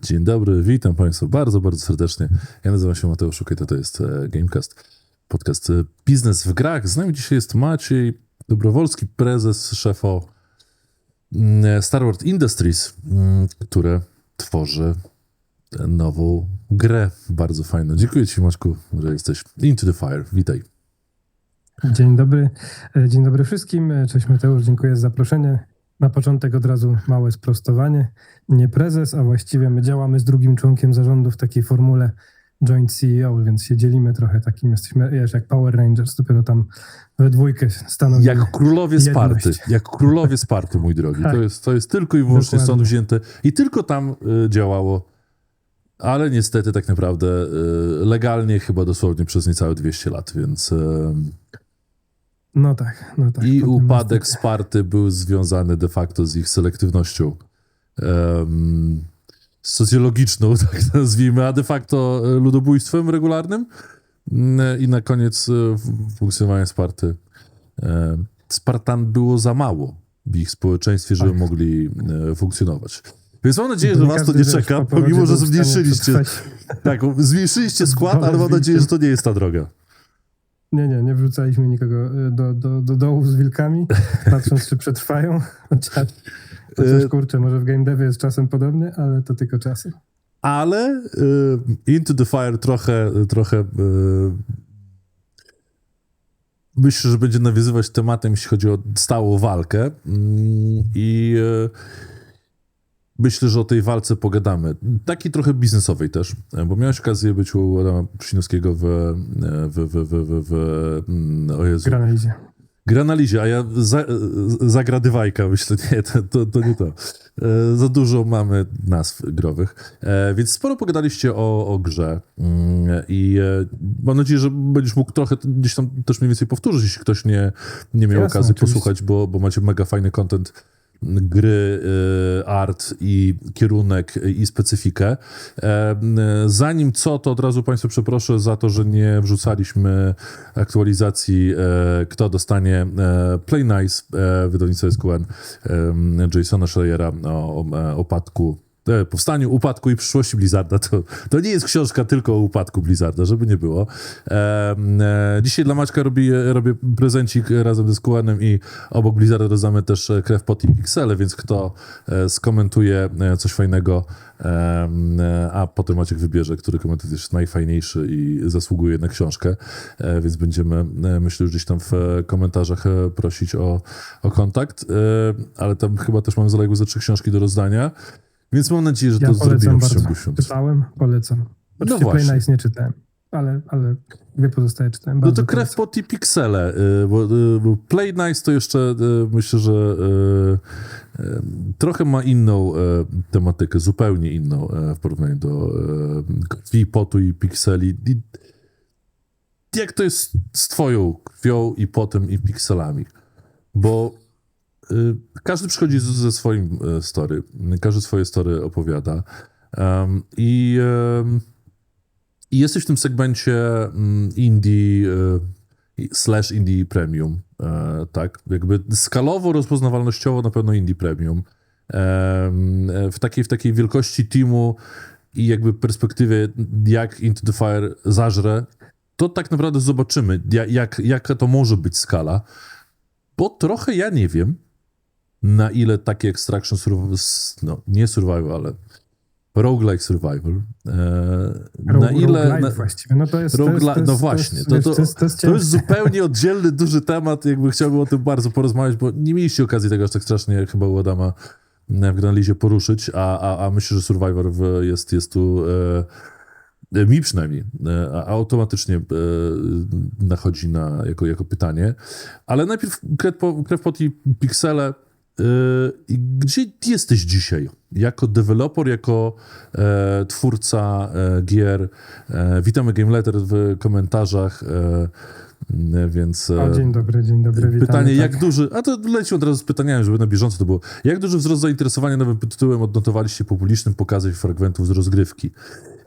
Dzień dobry, witam Państwa bardzo, bardzo serdecznie. Ja nazywam się Mateusz Szukajta, to jest Gamecast, podcast Biznes w grach. Z nami dzisiaj jest Maciej Dobrowolski, prezes, szefo Star Wars Industries, które tworzy nową grę bardzo fajną. Dziękuję Ci, Maćku, że jesteś Into the Fire. Witaj. Dzień dobry wszystkim. Cześć Mateusz, dziękuję za zaproszenie. Na początek od razu małe sprostowanie. Nie prezes, a właściwie my działamy z drugim członkiem zarządu w takiej formule joint CEO, więc się dzielimy trochę takim, jesteśmy jak Power Rangers, dopiero tam we dwójkę stanowimy Jak królowie Sparty, mój drogi. Tak. To jest tylko i wyłącznie Dokładnie. stąd wzięte i tylko tam działało, ale niestety tak naprawdę legalnie chyba dosłownie przez niecałe 200 lat, więc... No tak. I Potem upadek niestety. Sparty był związany de facto z ich selektywnością socjologiczną, tak nazwijmy, a de facto ludobójstwem regularnym. I na koniec funkcjonowania Sparty. Spartan było za mało w ich społeczeństwie, żeby mogli funkcjonować. Więc mam nadzieję, że was to nie czeka, pomimo że zmniejszyliście. Tak, zmniejszyliście skład, ale mam nadzieję, że to nie jest ta droga. Nie wrzucaliśmy nikogo do dołów z wilkami, patrząc czy przetrwają. Chociaż kurczę, może w game devie jest czasem podobnie, ale to tylko czasem. Ale Into the Fire trochę myślę, że będzie nawiązywać tematem, jeśli chodzi o stałą walkę i myślę, że o tej walce pogadamy. Takiej trochę biznesowej też, bo miałeś okazję być u Adama Pszczyniowskiego o Jezu. Granalizie, a ja zagradywajka, myślę, nie, to nie to. Za dużo mamy nazw growych. Więc sporo pogadaliście o grze i mam nadzieję, że będziesz mógł trochę gdzieś tam też mniej więcej powtórzyć, jeśli ktoś nie miał okazji posłuchać, bo macie mega fajny content gry, art i kierunek i specyfikę. Zanim to od razu Państwa przeproszę za to, że nie wrzucaliśmy aktualizacji, kto dostanie Play Nice, wydawnictwa SQN, Jasona Schreiera o powstaniu, upadku i przyszłości Blizzarda. To nie jest książka tylko o upadku Blizzarda, żeby nie było. Dzisiaj dla Maćka robię prezencik razem ze SQN-em i obok Blizzarda rozdamy też krew, pot i piksele, więc kto skomentuje coś fajnego, a potem Maciek wybierze, który komentarz jest najfajniejszy i zasługuje na książkę, więc będziemy, myślę, już gdzieś tam w komentarzach prosić o kontakt, ale tam chyba też mamy zaległe ze 3 książki do rozdania. Więc mam nadzieję, że to zrobimy w ciągu świąt. Polecam. Oczywiście No właśnie. Play Nice nie czytałem, ale 2 pozostałe czytałem. No to krew, pot i piksele, bo Play Nice to jeszcze myślę, że trochę ma inną tematykę, zupełnie inną w porównaniu do krwi, potu i pikseli. Jak to jest z twoją krwią i potem i pikselami? Bo każdy przychodzi ze swoim story, każdy swoje story opowiada i jesteś w tym segmencie indie / indie premium, tak? Jakby skalowo, rozpoznawalnościowo na pewno indie premium. W takiej wielkości teamu i jakby perspektywie, jak Into the Fire zażre, to tak naprawdę zobaczymy, jaka to może być skala, bo trochę ja nie wiem, na ile takie Extraction nie survival, ale roguelike survival. Na ile... właściwie. No to jest... No właśnie, to jest zupełnie oddzielny, duży temat, jakby chciałbym o tym bardzo porozmawiać, bo nie mieliście okazji tego aż tak strasznie chyba u Adama w Granalizie poruszyć, a myślę, że survivor jest tu... mi przynajmniej, automatycznie nachodzi jako pytanie. Ale najpierw krew, pot i piksele. Gdzie jesteś dzisiaj? Jako deweloper, jako twórca gier. Witamy Game Letter w komentarzach. Więc dzień dobry, witamy. Pytanie, jak duży, a to lecimy od razu z pytaniami, żeby na bieżąco to było. Jak duży wzrost zainteresowania nowym tytułem odnotowaliście po publicznym pokazie fragmentów z rozgrywki?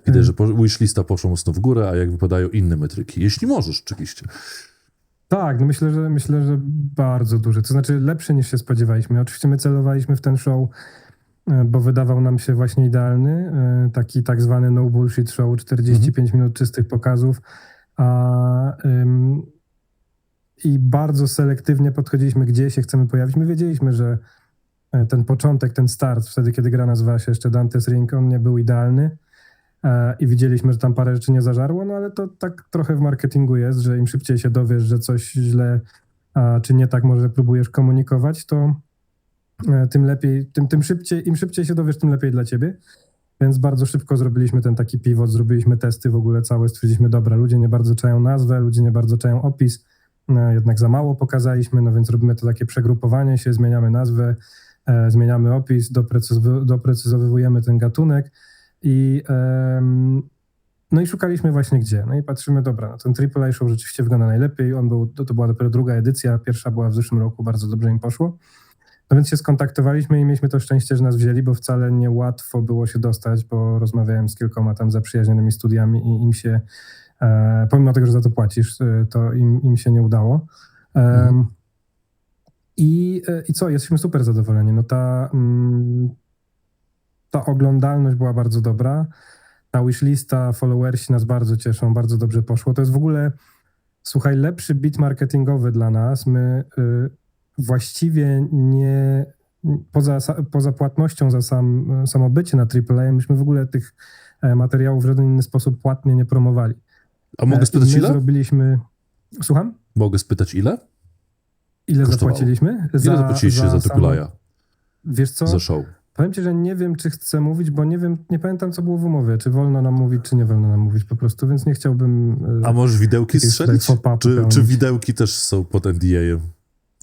Widać, że wishlista poszła mocno w górę, a jak wypadają inne metryki? Jeśli możesz, oczywiście. Tak, no myślę, że bardzo duży. To znaczy lepszy niż się spodziewaliśmy. Oczywiście my celowaliśmy w ten show bo wydawał nam się właśnie idealny, taki tak zwany no bullshit show, 45 minut czystych pokazów, i bardzo selektywnie podchodziliśmy, gdzie się chcemy pojawić. My wiedzieliśmy, że ten początek, ten start, wtedy kiedy gra nazywała się jeszcze Dante's Ring, on nie był idealny i widzieliśmy, że tam parę rzeczy nie zażarło, no ale to tak trochę w marketingu jest, że im szybciej się dowiesz, że coś źle czy nie tak może próbujesz komunikować, to tym lepiej, im szybciej się dowiesz, tym lepiej dla ciebie. Więc bardzo szybko zrobiliśmy ten taki pivot, zrobiliśmy testy w ogóle całe, stwierdziliśmy, dobra, ludzie nie bardzo czają nazwę, ludzie nie bardzo czają opis, jednak za mało pokazaliśmy, no więc robimy to takie przegrupowanie się, zmieniamy nazwę, zmieniamy opis, doprecyzowujemy ten gatunek no i szukaliśmy właśnie gdzie. No i patrzymy, dobra, no ten AAA Show rzeczywiście wygląda najlepiej, to była dopiero druga edycja, pierwsza była w zeszłym roku, bardzo dobrze im poszło. No więc się skontaktowaliśmy i mieliśmy to szczęście, że nas wzięli, bo wcale nie łatwo było się dostać, bo rozmawiałem z kilkoma tam zaprzyjaźnionymi studiami i im się, pomimo tego, że za to płacisz, to im się nie udało. I co, jesteśmy super zadowoleni. No ta oglądalność była bardzo dobra, ta wishlista, followersi nas bardzo cieszą, bardzo dobrze poszło. To jest w ogóle, słuchaj, lepszy bit marketingowy dla nas. My właściwie nie, poza płatnością za samo bycie na AAA, myśmy w ogóle tych materiałów w żaden inny sposób płatnie nie promowali. A mogę spytać ile? Zrobiliśmy... Słucham? Mogę spytać ile? Ile kosztowało? Zapłaciliśmy? Ile zapłaciliście za AAA? Wiesz co? Za show. Powiem ci, że nie wiem, czy chcę mówić, bo nie pamiętam, co było w umowie. Czy wolno nam mówić, czy nie wolno nam mówić po prostu, więc nie chciałbym... A możesz widełki strzelić? Czy widełki też są pod NDA-em?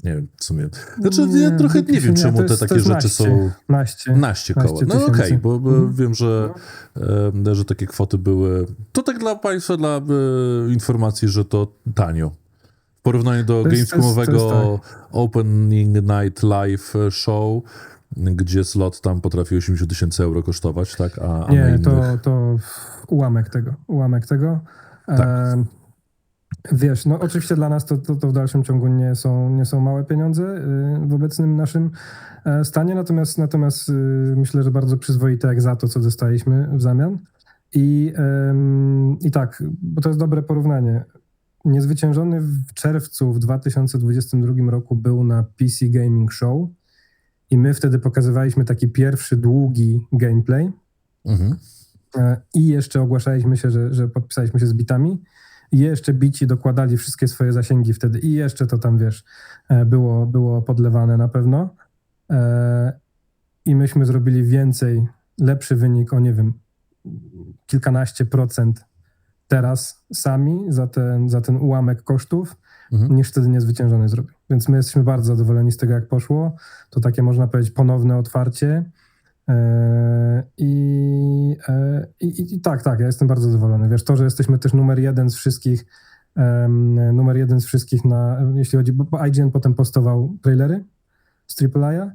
Nie wiem, w sumie. Znaczy, ja trochę nie wiem, czemu te takie rzeczy są... Naście koła. No okej, bo wiem, że takie kwoty były... To tak dla państwa, dla informacji, że to tanio. W porównaniu do Gamescomowego Opening Night Live Show, gdzie slot tam potrafi 80 000 euro kosztować, tak? A nie, na innych... to ułamek tego. Tak. Wiesz, no oczywiście dla nas to w dalszym ciągu nie są małe pieniądze w obecnym naszym stanie, natomiast myślę, że bardzo przyzwoite jak za to, co dostaliśmy w zamian. I tak, bo to jest dobre porównanie. Niezwyciężony w czerwcu w 2022 roku był na PC Gaming Show i my wtedy pokazywaliśmy taki pierwszy długi gameplay i jeszcze ogłaszaliśmy się, że podpisaliśmy się z bitami i jeszcze bici dokładali wszystkie swoje zasięgi wtedy i jeszcze to tam, wiesz, było podlewane na pewno i myśmy zrobili więcej, lepszy wynik o, nie wiem, kilkanaście procent teraz sami za ten ułamek kosztów, niż wtedy niezwyciężony zrobił. Więc my jesteśmy bardzo zadowoleni z tego, jak poszło. To takie, można powiedzieć, ponowne otwarcie. I tak, ja jestem bardzo zadowolony. Wiesz, to, że jesteśmy też numer jeden z wszystkich, jeśli chodzi, bo IGN potem postował trailery z AAA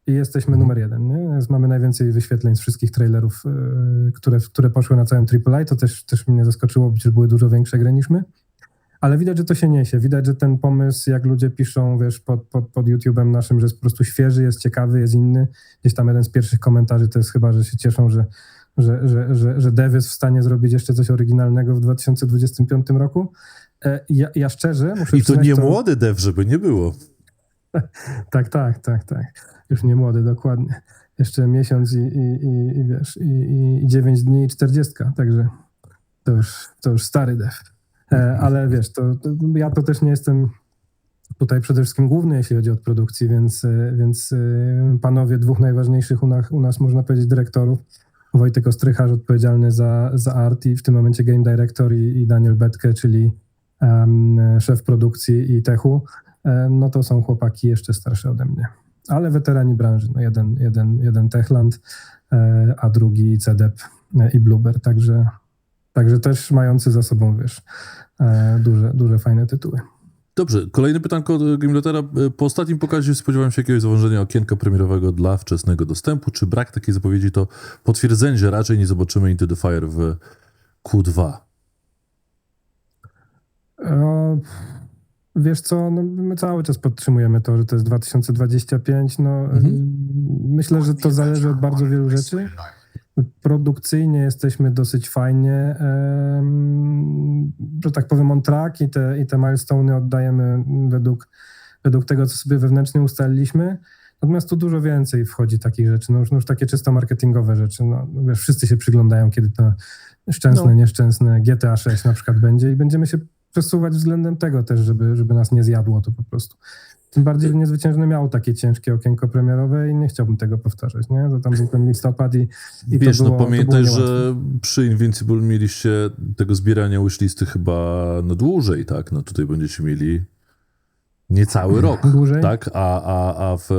i jesteśmy numer jeden, nie? Mamy najwięcej wyświetleń z wszystkich trailerów, które poszły na całym AAA. To też mnie zaskoczyło, przecież były dużo większe gry niż my. Ale widać, że to się niesie. Widać, że ten pomysł, jak ludzie piszą, wiesz, pod YouTube'em naszym, że jest po prostu świeży, jest ciekawy, jest inny. Gdzieś tam jeden z pierwszych komentarzy to jest chyba, że się cieszą, że dev jest w stanie zrobić jeszcze coś oryginalnego w 2025 roku. Ja szczerze muszę I to nie młody dev, żeby nie było. Tak. Już nie młody, dokładnie. Jeszcze miesiąc i wiesz, i 9 dni i 40, także to już stary dev. Ale wiesz, ja to też nie jestem tutaj przede wszystkim główny, jeśli chodzi o produkcję, więc panowie dwóch najważniejszych u nas, można powiedzieć, dyrektorów, Wojtek Ostrycharz odpowiedzialny za art i w tym momencie game director i Daniel Betke, czyli szef produkcji i techu, no to są chłopaki jeszcze starsze ode mnie. Ale weterani branży, no jeden Techland, a drugi CDEP i Bluebird, także też mający za sobą, wiesz, duże fajne tytuły. Dobrze, kolejne pytanko od Gamelatera. Po ostatnim pokazie spodziewałem się jakiegoś założenia okienka premierowego dla wczesnego dostępu. Czy brak takiej zapowiedzi to potwierdzenie, że raczej nie zobaczymy Into the Fire w Q2? Wiesz co, no my cały czas podtrzymujemy to, że to jest 2025. No, myślę, że to zależy od bardzo wielu rzeczy. Produkcyjnie jesteśmy dosyć fajnie, że tak powiem, on track i te milestone'y oddajemy według tego, co sobie wewnętrznie ustaliliśmy. Natomiast tu dużo więcej wchodzi takich rzeczy, no już takie czysto marketingowe rzeczy. No, wiesz, wszyscy się przyglądają, kiedy to szczęsne, nieszczęsne GTA 6 na przykład będzie i będziemy się przesuwać względem tego też, żeby nas nie zjadło to po prostu. Tym bardziej, że Niezwyciężony miał takie ciężkie okienko premierowe i nie chciałbym tego powtarzać, nie? To tam był ten listopad i wiesz, to było, pamiętaj, to było że przy Invincible mieliście tego zbierania wishlisty chyba no dłużej, tak? No tutaj będziecie mieli niecały rok, Dłużej? tak? A w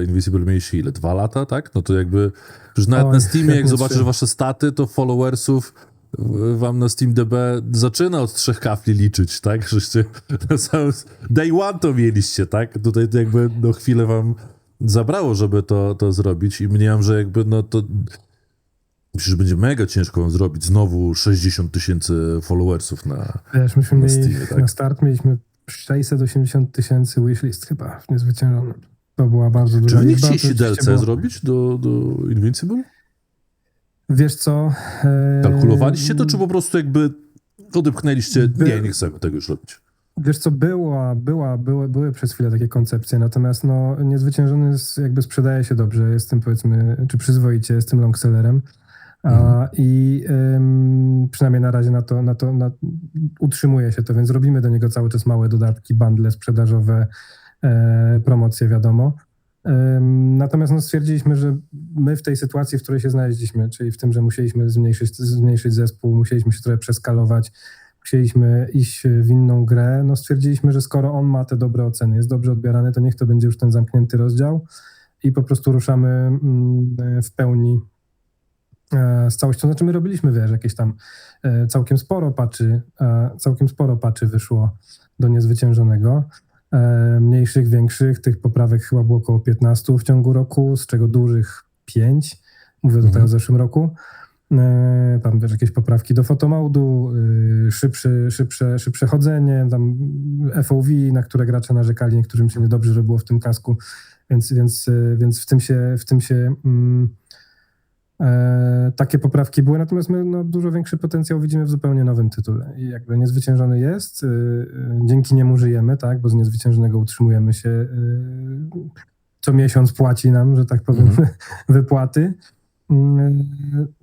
Invincible mieliście ile? 2 lata, tak? No to jakby, już nawet na Steamie, jak zobaczysz wasze staty, to followersów wam na SteamDB zaczyna od 3 kafli liczyć, tak? Żeście na samym day one to mieliście, tak? Tutaj to jakby no chwilę wam zabrało, żeby to zrobić i mniemam, że jakby no to myślę, że będzie mega ciężko wam zrobić znowu 60 000 followersów na Wiesz, myśmy na mieli Steamie, tak? na start mieliśmy 680 000 wishlist chyba w Niezwyciężonym. To była bardzo duża Czy wy nie liczba. chcieliście To oczywiście DLC było- zrobić do Invincible? Wiesz co? Kalkulowaliście to, czy po prostu jakby odepchnęliście, nie chcemy tego już robić? Wiesz co, były przez chwilę takie koncepcje, natomiast no, Niezwyciężony jakby sprzedaje się dobrze, jest tym powiedzmy, czy przyzwoicie, jest tym longsellerem. I przynajmniej na razie utrzymuje się to, więc robimy do niego cały czas małe dodatki, bundle sprzedażowe, promocje, wiadomo. Natomiast no, stwierdziliśmy, że my w tej sytuacji, w której się znaleźliśmy, czyli w tym, że musieliśmy zmniejszyć zespół, musieliśmy się trochę przeskalować, chcieliśmy iść w inną grę, no stwierdziliśmy, że skoro on ma te dobre oceny, jest dobrze odbierany, to niech to będzie już ten zamknięty rozdział i po prostu ruszamy w pełni z całością. Znaczy my robiliśmy, wiesz, jakieś tam całkiem sporo patchy wyszło do Niezwyciężonego. Mniejszych, większych, tych poprawek chyba było około 15 w ciągu roku, z czego dużych 5. Mówię tutaj o zeszłym roku. Tam też jakieś poprawki do fotomodu, szybsze chodzenie, tam FOV, na które gracze narzekali, niektórym się niedobrze robiło w tym kasku, więc w tym się takie poprawki były, natomiast my no, dużo większy potencjał widzimy w zupełnie nowym tytule i jakby Niezwyciężony jest, dzięki niemu żyjemy, tak, bo z Niezwyciężonego utrzymujemy się, co miesiąc płaci nam, że tak powiem, wypłaty.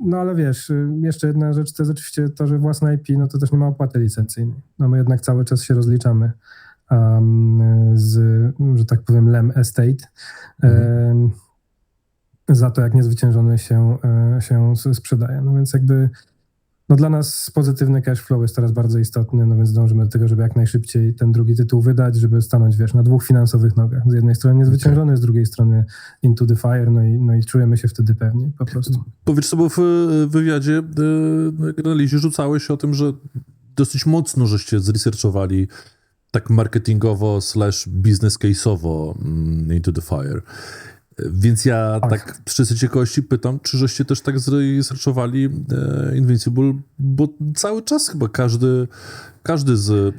No ale wiesz, jeszcze jedna rzecz to jest oczywiście to, że własne IP, no to też nie ma opłaty licencyjnej. No my jednak cały czas się rozliczamy z, że tak powiem, LEM Estate za to, jak Niezwyciężony się sprzedaje. No więc jakby no dla nas pozytywny cash flow jest teraz bardzo istotny, no więc dążymy do tego, żeby jak najszybciej ten drugi tytuł wydać, żeby stanąć, wiesz, na 2 finansowych nogach. Z jednej strony Niezwyciężony, z drugiej strony Into the Fire, no i czujemy się wtedy pewniej po prostu. Powiedz sobie, w wywiadzie na analizie rzucałeś o tym, że dosyć mocno żeście zresearchowali tak marketingowo / business case'owo Into the Fire. Więc ja tak z czystej ciekawości pytam, czy żeście też tak zresearchowali Invincible, bo cały czas chyba każdy z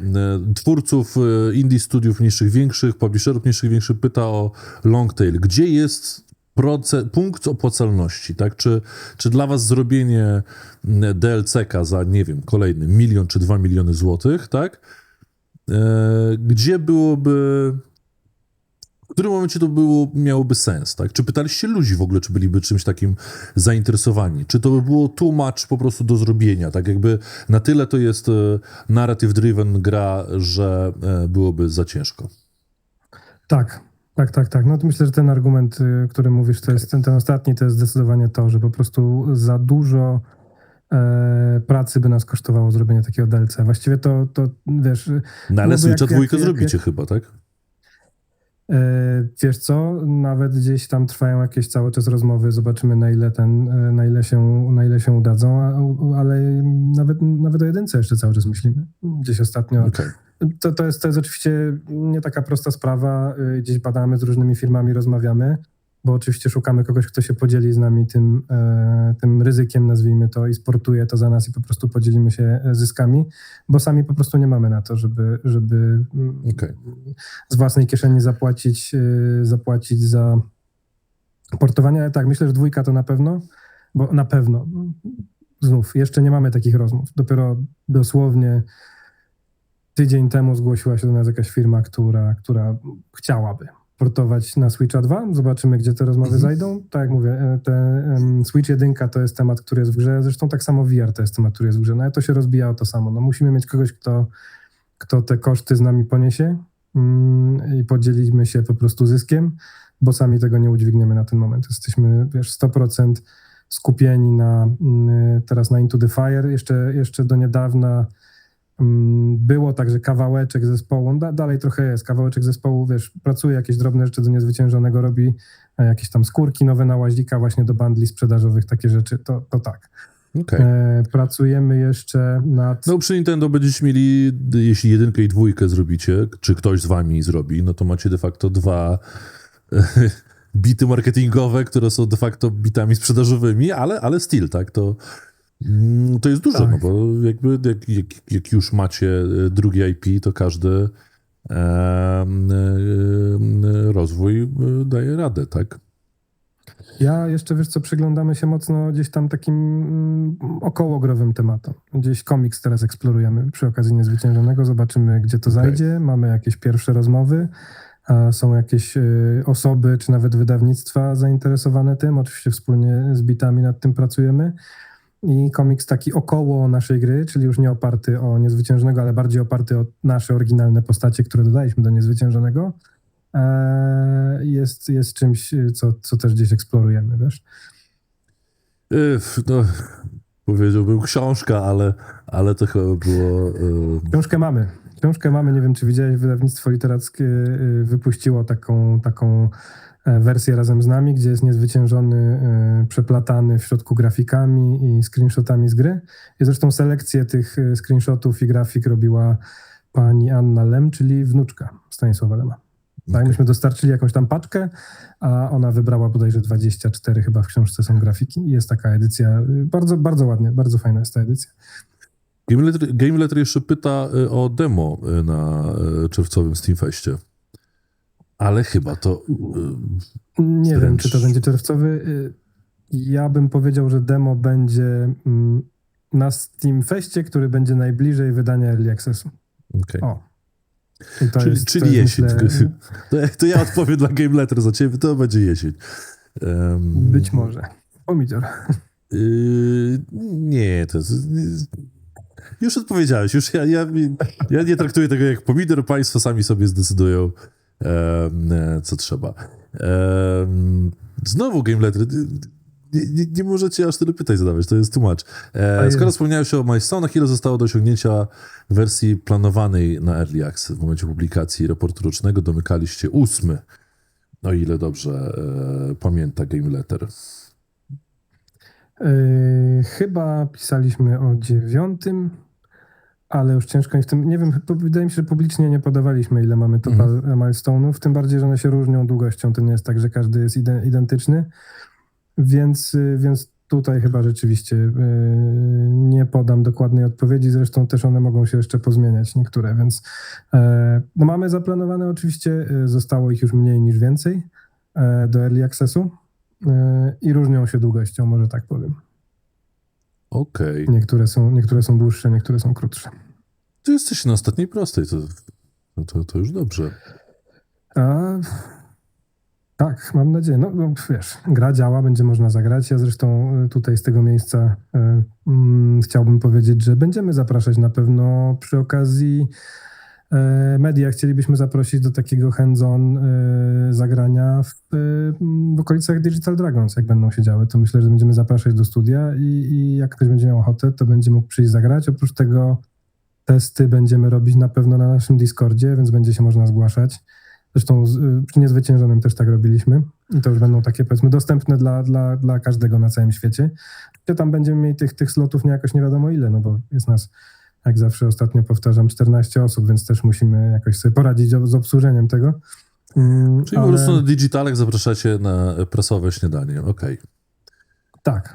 twórców indie studiów mniejszych, większych, publisherów mniejszych, większych pyta o long tail. Gdzie jest punkt opłacalności, tak? Czy dla was zrobienie DLC-ka za, nie wiem, kolejny 1 milion czy 2 miliony złotych, tak? Gdzie byłoby... W którym momencie to miałoby sens, tak? Czy pytaliście ludzi w ogóle, czy byliby czymś takim zainteresowani? Czy to by było too much po prostu do zrobienia, tak? Jakby na tyle to jest narrative-driven gra, że byłoby za ciężko. Tak. No to myślę, że ten argument, który mówisz, to jest ten ostatni, to jest zdecydowanie to, że po prostu za dużo pracy by nas kosztowało zrobienie takiego DLC. Właściwie to wiesz... No ale Switcha 2 zrobicie chyba, tak? Wiesz co, nawet gdzieś tam trwają jakieś cały czas rozmowy, zobaczymy na ile się udadzą, ale nawet o jedynce jeszcze cały czas myślimy. Gdzieś ostatnio. Okay. To jest oczywiście nie taka prosta sprawa, gdzieś badamy z różnymi firmami, rozmawiamy. bo oczywiście szukamy kogoś, kto się podzieli z nami tym ryzykiem, nazwijmy to, i sportuje to za nas i po prostu podzielimy się zyskami, bo sami po prostu nie mamy na to, żeby z własnej kieszeni zapłacić za portowanie. Ale tak, myślę, że 2 to na pewno, bo na pewno, znów, jeszcze nie mamy takich rozmów. Dopiero dosłownie tydzień temu zgłosiła się do nas jakaś firma, która chciałaby portować na Switcha 2. Zobaczymy, gdzie te rozmowy zajdą. Tak jak mówię, Switch 1 to jest temat, który jest w grze. Zresztą tak samo VR to jest temat, który jest w grze. No ale to się rozbija o to samo. No, musimy mieć kogoś, kto te koszty z nami poniesie i podzielimy się po prostu zyskiem, bo sami tego nie udźwigniemy na ten moment. Jesteśmy, 100% skupieni teraz na Into the Fire. Jeszcze do niedawna było tak, że kawałeczek zespołu, dalej trochę jest, kawałeczek zespołu, pracuje jakieś drobne rzeczy do Niezwyciężonego, robi jakieś tam skórki nowe na łaździka właśnie do bundli sprzedażowych, takie rzeczy, to tak. Pracujemy jeszcze nad... No przy Nintendo będziecie mieli, jeśli 1 i 2 zrobicie, czy ktoś z wami zrobi, no to macie de facto 2 bity marketingowe, które są de facto bitami sprzedażowymi, ale still, tak, to jest dużo, tak. No bo jakby jak już macie drugie IP, to każdy rozwój daje radę, tak? Ja jeszcze, przyglądamy się mocno gdzieś tam takim okołogrowym tematom. Gdzieś komiks teraz eksplorujemy przy okazji Niezwyciężonego, zobaczymy, gdzie to zajdzie, mamy jakieś pierwsze rozmowy, są jakieś osoby, czy nawet wydawnictwa zainteresowane tym, oczywiście wspólnie z bitami nad tym pracujemy. I komiks taki około naszej gry, czyli już nie oparty o Niezwyciężonego, ale bardziej oparty o nasze oryginalne postacie, które dodaliśmy do Niezwyciężonego, jest czymś, co też gdzieś eksplorujemy, wiesz? No, powiedziałbym książka, ale to chyba było... Książkę mamy, nie wiem, czy widziałeś, wydawnictwo literackie wypuściło taką wersję razem z nami, gdzie jest Niezwyciężony przeplatany w środku grafikami i screenshotami z gry. I zresztą selekcję tych screenshotów i grafik robiła pani Anna Lem, czyli wnuczka Stanisława Lema. Tak, myśmy dostarczyli jakąś tam paczkę, a ona wybrała bodajże 24 chyba w książce są grafiki. I jest taka edycja, bardzo, bardzo ładnie, bardzo fajna jest ta edycja. Game Letter jeszcze pyta o demo na czerwcowym Steamfestie. Ale chyba to... Nie wiem, czy to będzie czerwcowy. Ja bym powiedział, że demo będzie na Steamfestie, który będzie najbliżej wydania Early Accessu. Okay. Czyli jesień. Myślę... To ja odpowiem dla Game Letter za ciebie, to będzie jesień. Być może. Pomidor. Nie, to jest... Już odpowiedziałeś, już ja nie traktuję tego jak pomidor, państwo sami sobie zdecydują, co trzeba. Znowu Game Letter. Nie możecie aż tyle pytań zadawać, to jest tłumacz. Skoro wspomniałeś o milestone'ach, ile zostało do osiągnięcia wersji planowanej na Early Access w momencie publikacji raportu rocznego? Domykaliście 8, o ile dobrze pamięta Game Letter. Chyba pisaliśmy o 9, ale już ciężko mi w tym... Nie wiem, wydaje mi się, że publicznie nie podawaliśmy, ile mamy total milestone'ów, tym bardziej, że one się różnią długością. To nie jest tak, że każdy jest identyczny. Więc tutaj chyba rzeczywiście nie podam dokładnej odpowiedzi, zresztą też one mogą się jeszcze pozmieniać, niektóre, więc no mamy zaplanowane oczywiście, zostało ich już mniej niż więcej do Early Accessu i różnią się długością, może tak powiem. Okej. Niektóre są dłuższe, niektóre są krótsze. Ty jesteś na ostatniej prostej, to już dobrze. Tak, mam nadzieję. No wiesz, gra działa, będzie można zagrać. Ja zresztą tutaj z tego miejsca chciałbym powiedzieć, że będziemy zapraszać na pewno przy okazji media. Chcielibyśmy zaprosić do takiego hands-on zagrania w okolicach Digital Dragons, jak będą się działy. To myślę, że będziemy zapraszać do studia i jak ktoś będzie miał ochotę, to będzie mógł przyjść zagrać. Oprócz tego testy będziemy robić na pewno na naszym Discordzie, więc będzie się można zgłaszać. Zresztą przy Niezwyciężonym też tak robiliśmy. I to już będą takie, powiedzmy, dostępne dla każdego na całym świecie. Tam będziemy mieli tych slotów jakoś nie wiadomo ile, no bo jest nas, jak zawsze ostatnio powtarzam, 14 osób, więc też musimy jakoś sobie poradzić z obsłużeniem tego. Czyli po prostu na digitalach zapraszacie na prasowe śniadanie, okej.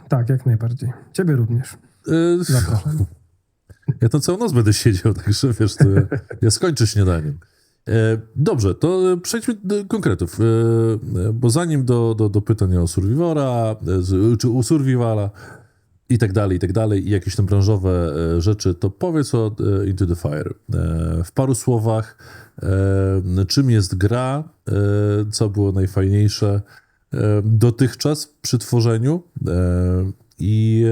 Tak, jak najbardziej. Ciebie również. Zapraszam. Ja to całą noc będę siedział, także wiesz, to ja skończę śniadaniem. Dobrze, to przejdźmy do konkretów, bo zanim do pytań o Survivora, czy u Survivala i tak dalej, i jakieś tam branżowe rzeczy, to powiedz o Into the Fire. W paru słowach, czym jest gra, co było najfajniejsze dotychczas przy tworzeniu i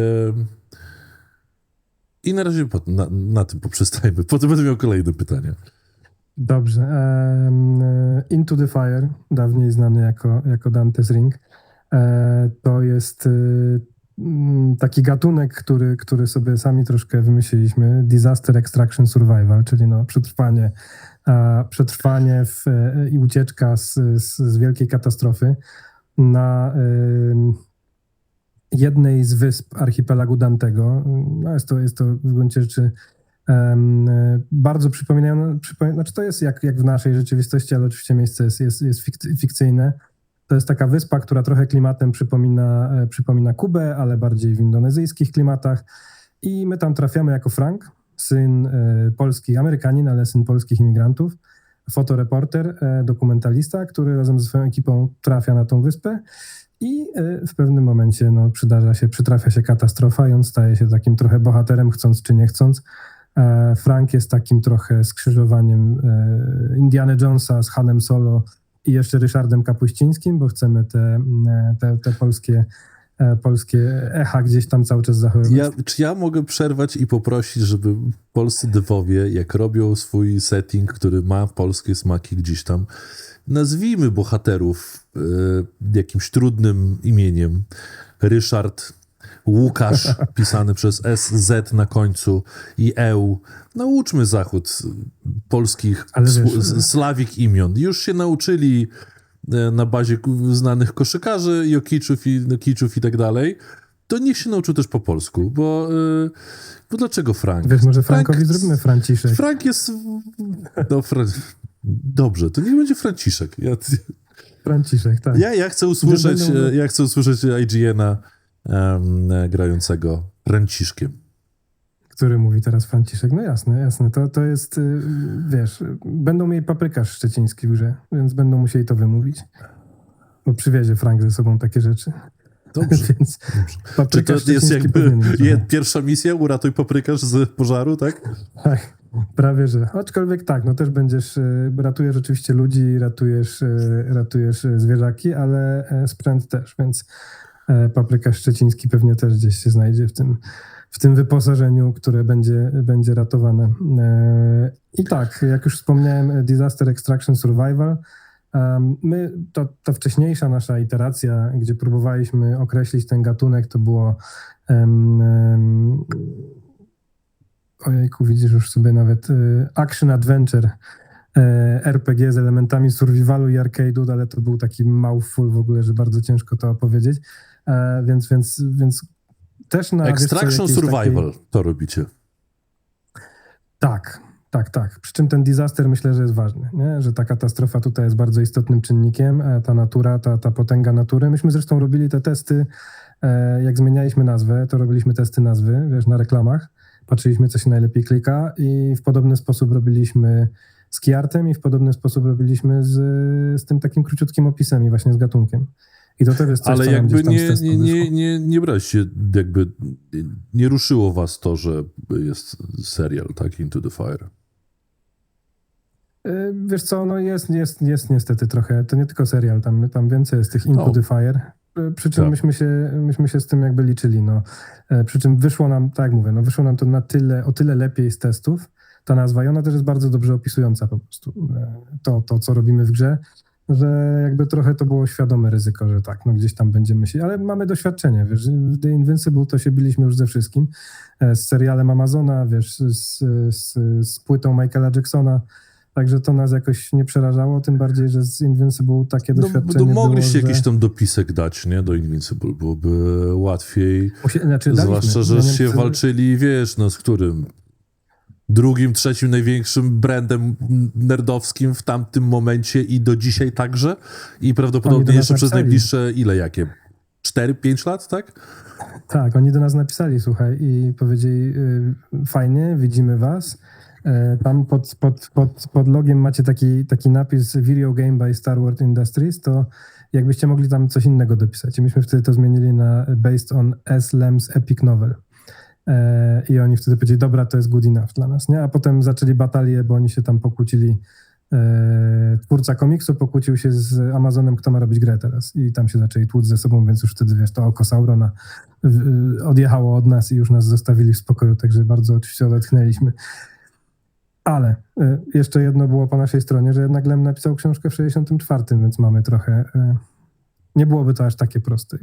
na razie na tym poprzestajmy. Potem będę miał kolejne pytania. Dobrze. Into the Fire, dawniej znany jako Dante's Ring, to jest taki gatunek, który sobie sami troszkę wymyśliliśmy. Disaster Extraction Survival, czyli no przetrwanie i ucieczka z wielkiej katastrofy na jednej z wysp archipelagu Dantego. No jest to w gruncie rzeczy bardzo znaczy to jest jak w naszej rzeczywistości, ale oczywiście miejsce jest fikcyjne. To jest taka wyspa, która trochę klimatem przypomina Kubę, ale bardziej w indonezyjskich klimatach. I my tam trafiamy jako Frank, syn polski, Amerykanin, ale syn polskich imigrantów, fotoreporter, dokumentalista, który razem ze swoją ekipą trafia na tą wyspę i w pewnym momencie przytrafia się katastrofa i on staje się takim trochę bohaterem, chcąc czy nie chcąc. Frank jest takim trochę skrzyżowaniem Indiana Jonesa z Hanem Solo i jeszcze Ryszardem Kapuścińskim, bo chcemy te polskie echa gdzieś tam cały czas zachowywać. Czy ja mogę przerwać i poprosić, żeby polscy devowie, jak robią swój setting, który ma polskie smaki gdzieś tam, nazwijmy bohaterów jakimś trudnym imieniem. Ryszard, Łukasz, pisany przez SZ na końcu i EU. Nauczmy Zachód polskich Sławik imion. Już się nauczyli na bazie znanych koszykarzy, Jokiczów i tak dalej. To niech się nauczył też po polsku, bo dlaczego Frank? Wiesz, może Frankowi zrobimy Franciszek. Frank jest... No, dobrze, to niech będzie Franciszek. Franciszek, tak. Ja chcę usłyszeć IGN-a grającego Franciszkiem. Który mówi teraz Franciszek. No jasne. To jest, wiesz, będą mieli paprykarz szczeciński w grze, więc będą musieli to wymówić. Bo przywiezie Frank ze sobą takie rzeczy. Dobrze. Więc czy to jest jakby pierwsza misja? Uratuj paprykarz z pożaru, tak? Tak, prawie że. Aczkolwiek tak, no też ratujesz oczywiście ludzi, ratujesz zwierzaki, ale sprzęt też, więc paprykarz szczeciński pewnie też gdzieś się znajdzie w tym wyposażeniu, które będzie ratowane. I tak, jak już wspomniałem, Disaster Extraction Survival. Ta wcześniejsza nasza iteracja, gdzie próbowaliśmy określić ten gatunek, to było ojejku, widzisz już sobie nawet Action Adventure RPG z elementami survivalu i arcade'u, ale to był taki mouthful w ogóle, że bardzo ciężko to opowiedzieć. Więc też na... Extraction Survival to robicie. Tak. Przy czym ten disaster myślę, że jest ważny, nie? Że ta katastrofa tutaj jest bardzo istotnym czynnikiem, ta natura, ta potęga natury. Myśmy zresztą robili te testy, jak zmienialiśmy nazwę, to robiliśmy testy nazwy, wiesz, na reklamach. Patrzyliśmy, co się najlepiej klika i w podobny sposób robiliśmy z keyartem i w podobny sposób robiliśmy z tym takim króciutkim opisem i właśnie z gatunkiem. I to też jest coś, ale co jakby nie braliście, jakby nie ruszyło was to, że jest serial, tak, Into the Fire. Wiesz co, no jest niestety trochę, to nie tylko serial, tam więcej jest tych Into the Fire, przy czym myśmy się z tym jakby liczyli, no. Przy czym wyszło nam, tak jak mówię, no wyszło nam to o tyle lepiej z testów, ta nazwa, i ona też jest bardzo dobrze opisująca po prostu to co robimy w grze, że jakby trochę to było świadome ryzyko, że tak, no gdzieś tam będziemy się, ale mamy doświadczenie, wiesz, w The Invincible to się biliśmy już ze wszystkim, z serialem Amazona, wiesz, z płytą Michaela Jacksona, także to nas jakoś nie przerażało, tym bardziej, że z Invincible takie doświadczenie było, mogliście jakiś tam dopisek dać, nie, do Invincible, byłoby łatwiej, zwłaszcza, że się walczyli, wiesz, no z którym? drugim, trzecim największym brandem nerdowskim w tamtym momencie i do dzisiaj także. I Oni prawdopodobnie do nas jeszcze przez napisali. najbliższe, ile jakie? 4-5 lat, tak? Tak, oni do nas napisali, słuchaj, i powiedzieli, fajnie, widzimy was. Tam pod logiem macie taki napis Video Game by Star Wars Industries, to jakbyście mogli tam coś innego dopisać. I myśmy wtedy to zmienili na Based on S. Lem's Epic Novel. I oni wtedy powiedzieli, dobra, to jest good enough dla nas, nie? A potem zaczęli batalię, bo oni się tam pokłócili. Twórca komiksu pokłócił się z Amazonem, kto ma robić grę teraz. I tam się zaczęli tłuc ze sobą, więc już wtedy, wiesz, to oko Saurona odjechało od nas i już nas zostawili w spokoju, także bardzo oczywiście odetchnęliśmy. Ale jeszcze jedno było po naszej stronie, że jednak Lem napisał książkę w 64, więc mamy trochę... Nie byłoby to aż takie proste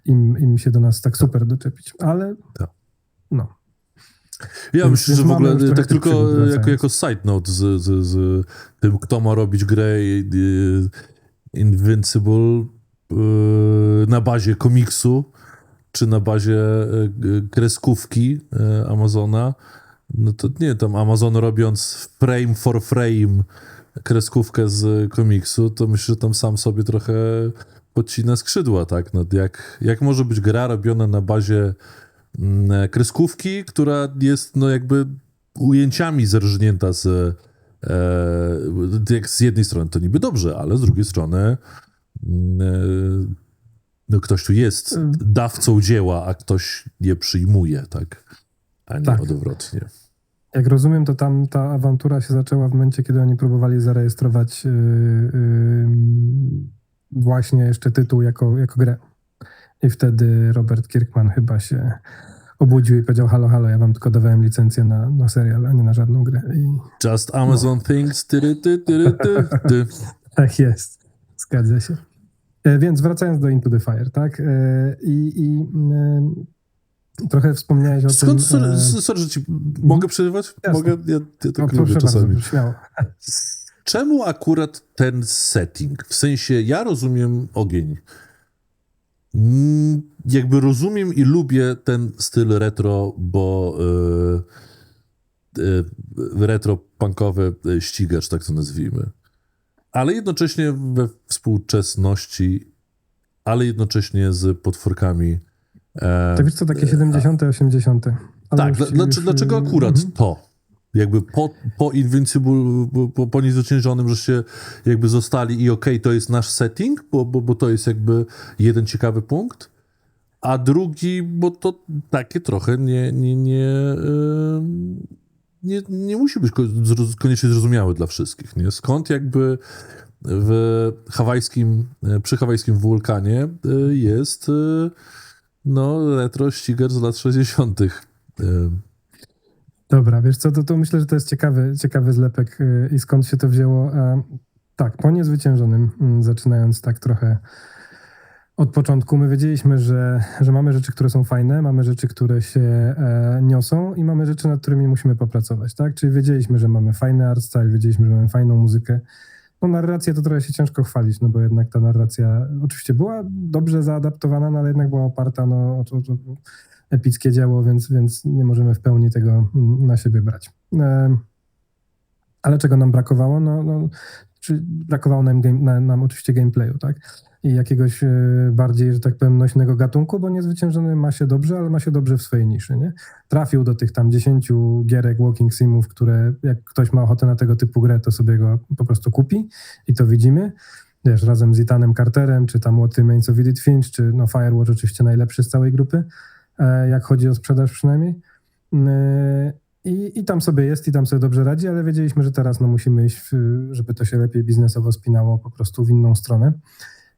im się do nas tak super doczepić, ale Tak. no. Ja myślę, że w mamy ogóle już trochę tak tych tylko przygód wracając. jako side note z tym, kto ma robić grę Invincible na bazie komiksu, czy na bazie kreskówki Amazona, no to nie, tam Amazon robiąc frame for frame kreskówkę z komiksu, to myślę, że tam sam sobie trochę podcina skrzydła, tak? No, jak może być gra robiona na bazie kreskówki, która jest no jakby ujęciami zerżnięta jak z jednej strony to niby dobrze, ale z drugiej strony no ktoś tu jest dawcą dzieła, a ktoś je przyjmuje, tak? A nie Tak. odwrotnie. Jak rozumiem, to tam ta awantura się zaczęła w momencie, kiedy oni próbowali zarejestrować właśnie jeszcze tytuł jako grę. I wtedy Robert Kirkman chyba się obudził i powiedział, halo, halo, ja wam tylko dawałem licencję na serial, a nie na żadną grę. Just Amazon Things. Ty. Tak jest. Zgadza się. Więc wracając do Into the Fire, tak? Trochę wspomniałeś o Skąd, tym... sorry, że ci mogę przerywać? Jasne. Mogę? Ja tak proszę lubię czasami. bardzo, śmiało. Czemu akurat ten setting? W sensie, ja rozumiem ogień. Jakby rozumiem i lubię ten styl retro, bo retro-punkowy ścigacz, tak to nazwijmy. Ale jednocześnie we współczesności, ale jednocześnie z potworkami. To wiesz co, takie 70., 80. Ale Tak, już dlaczego akurat to? Jakby po Invincible, po Niezwyciężonym, że się jakby zostali i okej, to jest nasz setting, bo to jest jakby jeden ciekawy punkt, a drugi, bo to takie trochę nie musi być koniecznie zrozumiałe dla wszystkich, nie? Skąd jakby przy hawajskim wulkanie jest no retro ścigacz z lat 60. Dobra, wiesz co, to myślę, że to jest ciekawy zlepek i skąd się to wzięło. Tak, po Niezwyciężonym, zaczynając tak trochę od początku, my wiedzieliśmy, że mamy rzeczy, które są fajne, mamy rzeczy, które się niosą i mamy rzeczy, nad którymi musimy popracować, tak? Czyli wiedzieliśmy, że mamy fajny art style, wiedzieliśmy, że mamy fajną muzykę. No narrację to trochę się ciężko chwalić, no bo jednak ta narracja oczywiście była dobrze zaadaptowana, no ale jednak była oparta no, o epickie dzieło, więc nie możemy w pełni tego na siebie brać. Ale czego nam brakowało? Czy brakowało nam oczywiście gameplayu, tak? I jakiegoś bardziej, że tak powiem, nośnego gatunku, bo Niezwyciężony ma się dobrze, ale ma się dobrze w swojej niszy, nie? Trafił do tych tam 10 gierek walking simów, które jak ktoś ma ochotę na tego typu grę, to sobie go po prostu kupi i to widzimy. Wiesz, razem z Ethanem Carterem, czy tam Ultimates of Edith Finch, czy no Firewatch oczywiście najlepszy z całej grupy, jak chodzi o sprzedaż przynajmniej. I tam sobie jest, i tam sobie dobrze radzi, ale wiedzieliśmy, że teraz no, musimy iść, żeby to się lepiej biznesowo spinało po prostu w inną stronę.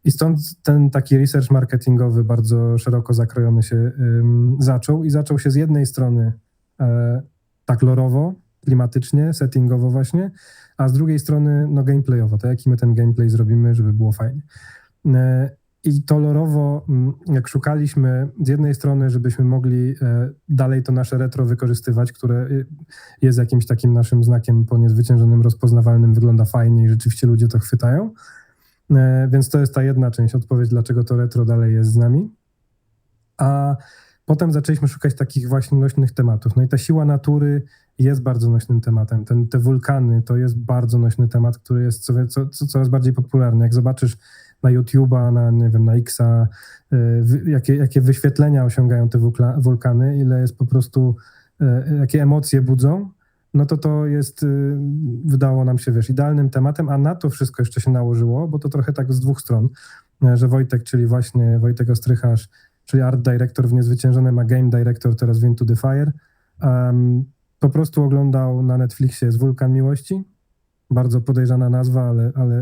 I stąd ten taki research marketingowy bardzo szeroko zakrojony się zaczął się z jednej strony tak lorowo, klimatycznie, settingowo właśnie, a z drugiej strony no gameplayowo, to jaki my ten gameplay zrobimy, żeby było fajnie. I to lorowo, jak szukaliśmy z jednej strony, żebyśmy mogli dalej to nasze retro wykorzystywać, które jest jakimś takim naszym znakiem po Niezwyciężonym, rozpoznawalnym, wygląda fajnie i rzeczywiście ludzie to chwytają. Więc to jest ta jedna część, odpowiedź, dlaczego to retro dalej jest z nami. A Potem zaczęliśmy szukać takich właśnie nośnych tematów. No i ta siła natury jest bardzo nośnym tematem. Te wulkany to jest bardzo nośny temat, który jest coraz bardziej popularny. Jak zobaczysz na YouTube'a, nie wiem, na Xa, jakie wyświetlenia osiągają te wulkany, ile jest po prostu, jakie emocje budzą, no to jest, wydało nam się, idealnym tematem, a na to wszystko jeszcze się nałożyło, bo to trochę tak z dwóch stron, że Wojtek, czyli właśnie Wojtek Ostrycharz, czyli art director w Niezwyciężonym, a game director teraz w Into the Fire, po prostu oglądał na Netflixie jest Wulkan Miłości, bardzo podejrzana nazwa,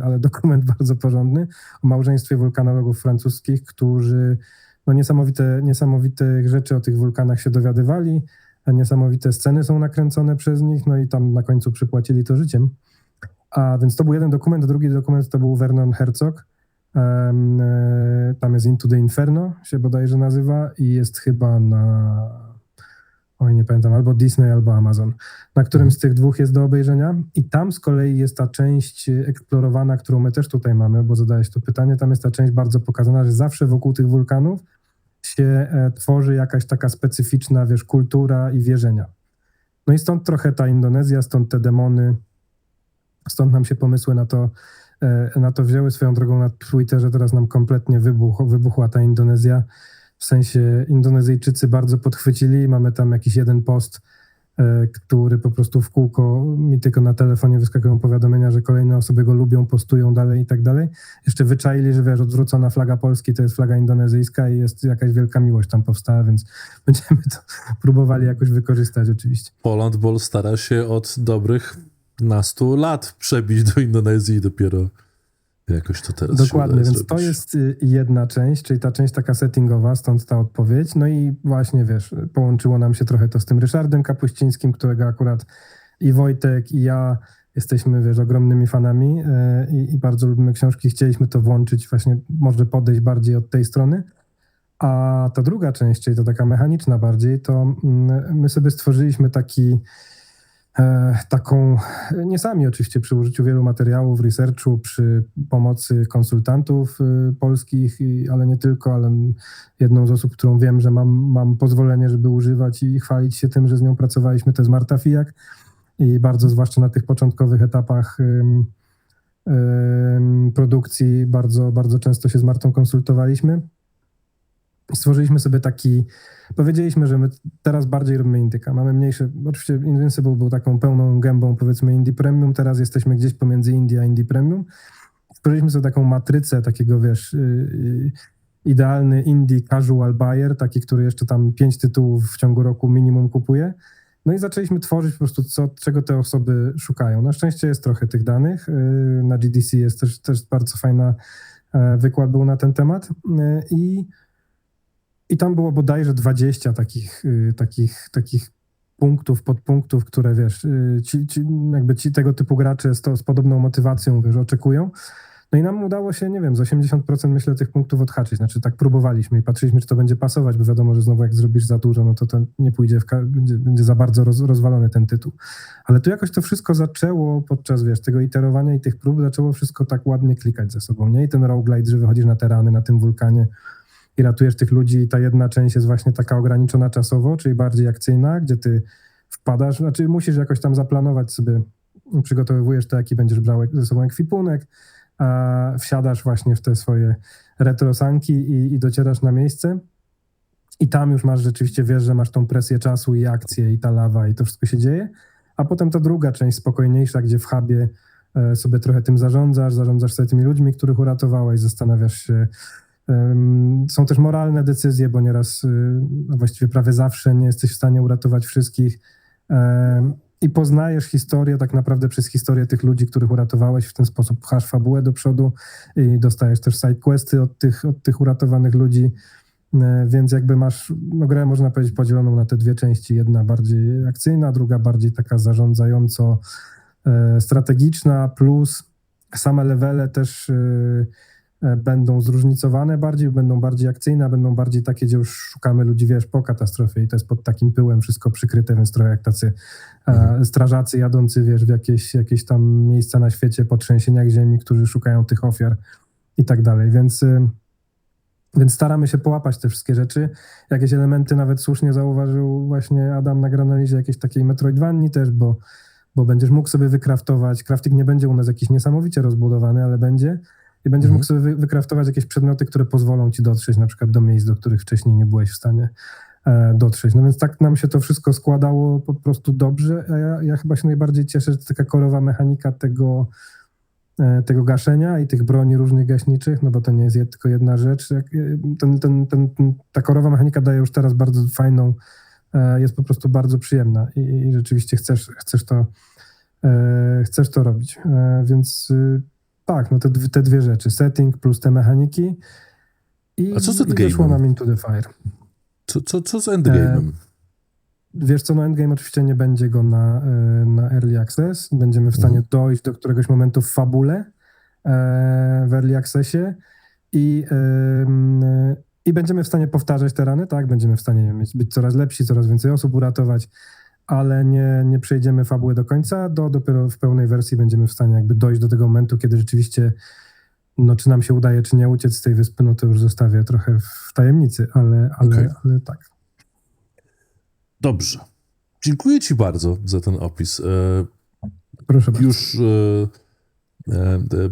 ale dokument bardzo porządny, o małżeństwie wulkanologów francuskich, którzy no niesamowite rzeczy o tych wulkanach się dowiadywali, a niesamowite sceny są nakręcone przez nich, no i tam na końcu przypłacili to życiem. A więc to był jeden dokument, a drugi dokument to był Vernon Herzog. Tam jest Into the Inferno, się bodajże nazywa i jest chyba nie pamiętam, albo Disney, albo Amazon, na którym z tych dwóch jest do obejrzenia i tam z kolei jest ta część eksplorowana, którą my też tutaj mamy, bo zadałeś to pytanie, tam jest ta część bardzo pokazana, że zawsze wokół tych wulkanów się tworzy jakaś taka specyficzna, kultura i wierzenia. No i stąd trochę ta Indonezja, stąd te demony, stąd nam się pomysły na to wzięły. Swoją drogą na Twitterze teraz nam kompletnie wybuchła ta Indonezja. W sensie Indonezyjczycy bardzo podchwycili. Mamy tam jakiś jeden post, który po prostu w kółko mi tylko na telefonie wyskakują powiadomienia, że kolejne osoby go lubią, postują dalej i tak dalej. Jeszcze wyczaili, że odwrócona flaga Polski to jest flaga indonezyjska i jest jakaś wielka miłość tam powstała, więc będziemy to próbowali jakoś wykorzystać oczywiście. Poland Ball stara się od dobrych nastu lat przebić do Indonezji i dopiero jakoś to teraz dokładnie, więc zrobić. to jest jedna część, czyli ta część taka settingowa, stąd ta odpowiedź. No i właśnie, połączyło nam się trochę to z tym Ryszardem Kapuścińskim, którego akurat i Wojtek, i ja jesteśmy, ogromnymi fanami i bardzo lubimy książki. Chcieliśmy to włączyć, właśnie może podejść bardziej od tej strony. A ta druga część, czyli to taka mechaniczna bardziej, to my sobie stworzyliśmy taką, nie sami oczywiście, przy użyciu wielu materiałów, researchu, przy pomocy konsultantów polskich, ale nie tylko, ale jedną z osób, którą wiem, że mam pozwolenie, żeby używać i chwalić się tym, że z nią pracowaliśmy, to jest Marta Fijak i bardzo, zwłaszcza na tych początkowych etapach produkcji, bardzo, bardzo często się z Martą konsultowaliśmy. Stworzyliśmy sobie powiedzieliśmy, że my teraz bardziej robimy indyka. Mamy mniejsze, oczywiście Invincible był taką pełną gębą, powiedzmy, indie premium, teraz jesteśmy gdzieś pomiędzy indie a indie premium. Stworzyliśmy sobie taką matrycę takiego, idealny indie casual buyer, taki, który jeszcze tam 5 tytułów w ciągu roku minimum kupuje. No i zaczęliśmy tworzyć po prostu czego te osoby szukają. Na szczęście jest trochę tych danych. Na GDC jest też bardzo fajna wykład był na ten temat i tam było bodajże 20 takich punktów, podpunktów, które ci tego typu gracze z podobną motywacją oczekują. No i nam udało się, nie wiem, z 80% myślę tych punktów odhaczyć. Znaczy tak próbowaliśmy i patrzyliśmy, czy to będzie pasować, bo wiadomo, że znowu jak zrobisz za dużo, no to nie pójdzie, będzie za bardzo rozwalony ten tytuł. Ale tu jakoś to wszystko zaczęło podczas, tego iterowania i tych prób, zaczęło wszystko tak ładnie klikać ze sobą, nie? I ten roguelite, że wychodzisz na te rany, na tym wulkanie i ratujesz tych ludzi i ta jedna część jest właśnie taka ograniczona czasowo, czyli bardziej akcyjna, gdzie ty wpadasz, znaczy musisz jakoś tam zaplanować sobie, przygotowujesz to, jaki będziesz brał ze sobą ekwipunek, a wsiadasz właśnie w te swoje retrosanki i docierasz na miejsce i tam już masz rzeczywiście, wiesz, że masz tą presję czasu i akcję i ta lawa i to wszystko się dzieje, a potem ta druga część spokojniejsza, gdzie w hubie sobie trochę tym zarządzasz sobie tymi ludźmi, których uratowałeś, zastanawiasz się. Są też moralne decyzje, bo nieraz, właściwie prawie zawsze nie jesteś w stanie uratować wszystkich i poznajesz historię tak naprawdę przez historię tych ludzi, których uratowałeś, w ten sposób pchasz fabułę do przodu i dostajesz też sidequesty od tych uratowanych ludzi, więc jakby masz grę, można powiedzieć, podzieloną na te dwie części, jedna bardziej akcyjna, druga bardziej taka zarządzająco strategiczna, plus same levele też będą zróżnicowane bardziej, będą bardziej akcyjne, będą bardziej takie, gdzie już szukamy ludzi, po katastrofie i to jest pod takim pyłem wszystko przykryte, więc trochę jak tacy strażacy jadący, w jakieś tam miejsca na świecie po trzęsieniach ziemi, którzy szukają tych ofiar i tak dalej, więc Więc staramy się połapać te wszystkie rzeczy. Jakieś elementy nawet słusznie zauważył właśnie Adam na Granalizie, jakiejś takiej Metroidvanii też, bo będziesz mógł sobie wykraftować. Crafting nie będzie u nas jakiś niesamowicie rozbudowany, ale będzie. I będziesz mógł sobie wykraftować jakieś przedmioty, które pozwolą ci dotrzeć na przykład do miejsc, do których wcześniej nie byłeś w stanie dotrzeć. No więc tak nam się to wszystko składało po prostu dobrze. A ja chyba się najbardziej cieszę, że taka korowa mechanika tego gaszenia i tych broni różnych gaśniczych, no bo to nie jest tylko jedna rzecz. Ta korowa mechanika daje już teraz bardzo fajną, jest po prostu bardzo przyjemna i rzeczywiście chcesz to robić. Więc tak, no te dwie rzeczy, setting plus te mechaniki A co z i wyszło endgame'em? nam Into the Fire. Co z endgame'em? Wiesz co, no endgame oczywiście nie będzie go na Early Access. Będziemy w stanie dojść do któregoś momentu w fabule w Early Accessie i będziemy w stanie powtarzać te rany, tak? Będziemy w stanie być coraz lepsi, coraz więcej osób uratować, ale nie przejdziemy fabuły do końca. Dopiero w pełnej wersji będziemy w stanie jakby dojść do tego momentu, kiedy rzeczywiście no czy nam się udaje, czy nie uciec z tej wyspy, no to już zostawię trochę w tajemnicy, ale tak. Dobrze. Dziękuję ci bardzo za ten opis. Proszę bardzo. Już,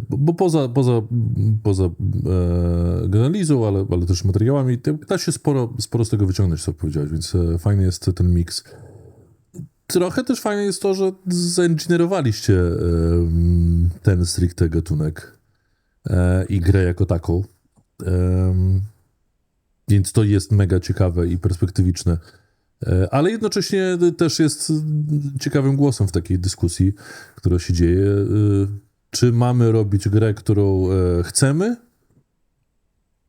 bo poza analizą, ale też materiałami, da się sporo z tego wyciągnąć, co powiedziałeś, więc fajny jest ten miks. Trochę też fajne jest to, że zainżynierowaliście ten stricte gatunek i grę jako taką. Więc to jest mega ciekawe i perspektywiczne. Ale jednocześnie też jest ciekawym głosem w takiej dyskusji, która się dzieje. Czy mamy robić grę, którą chcemy,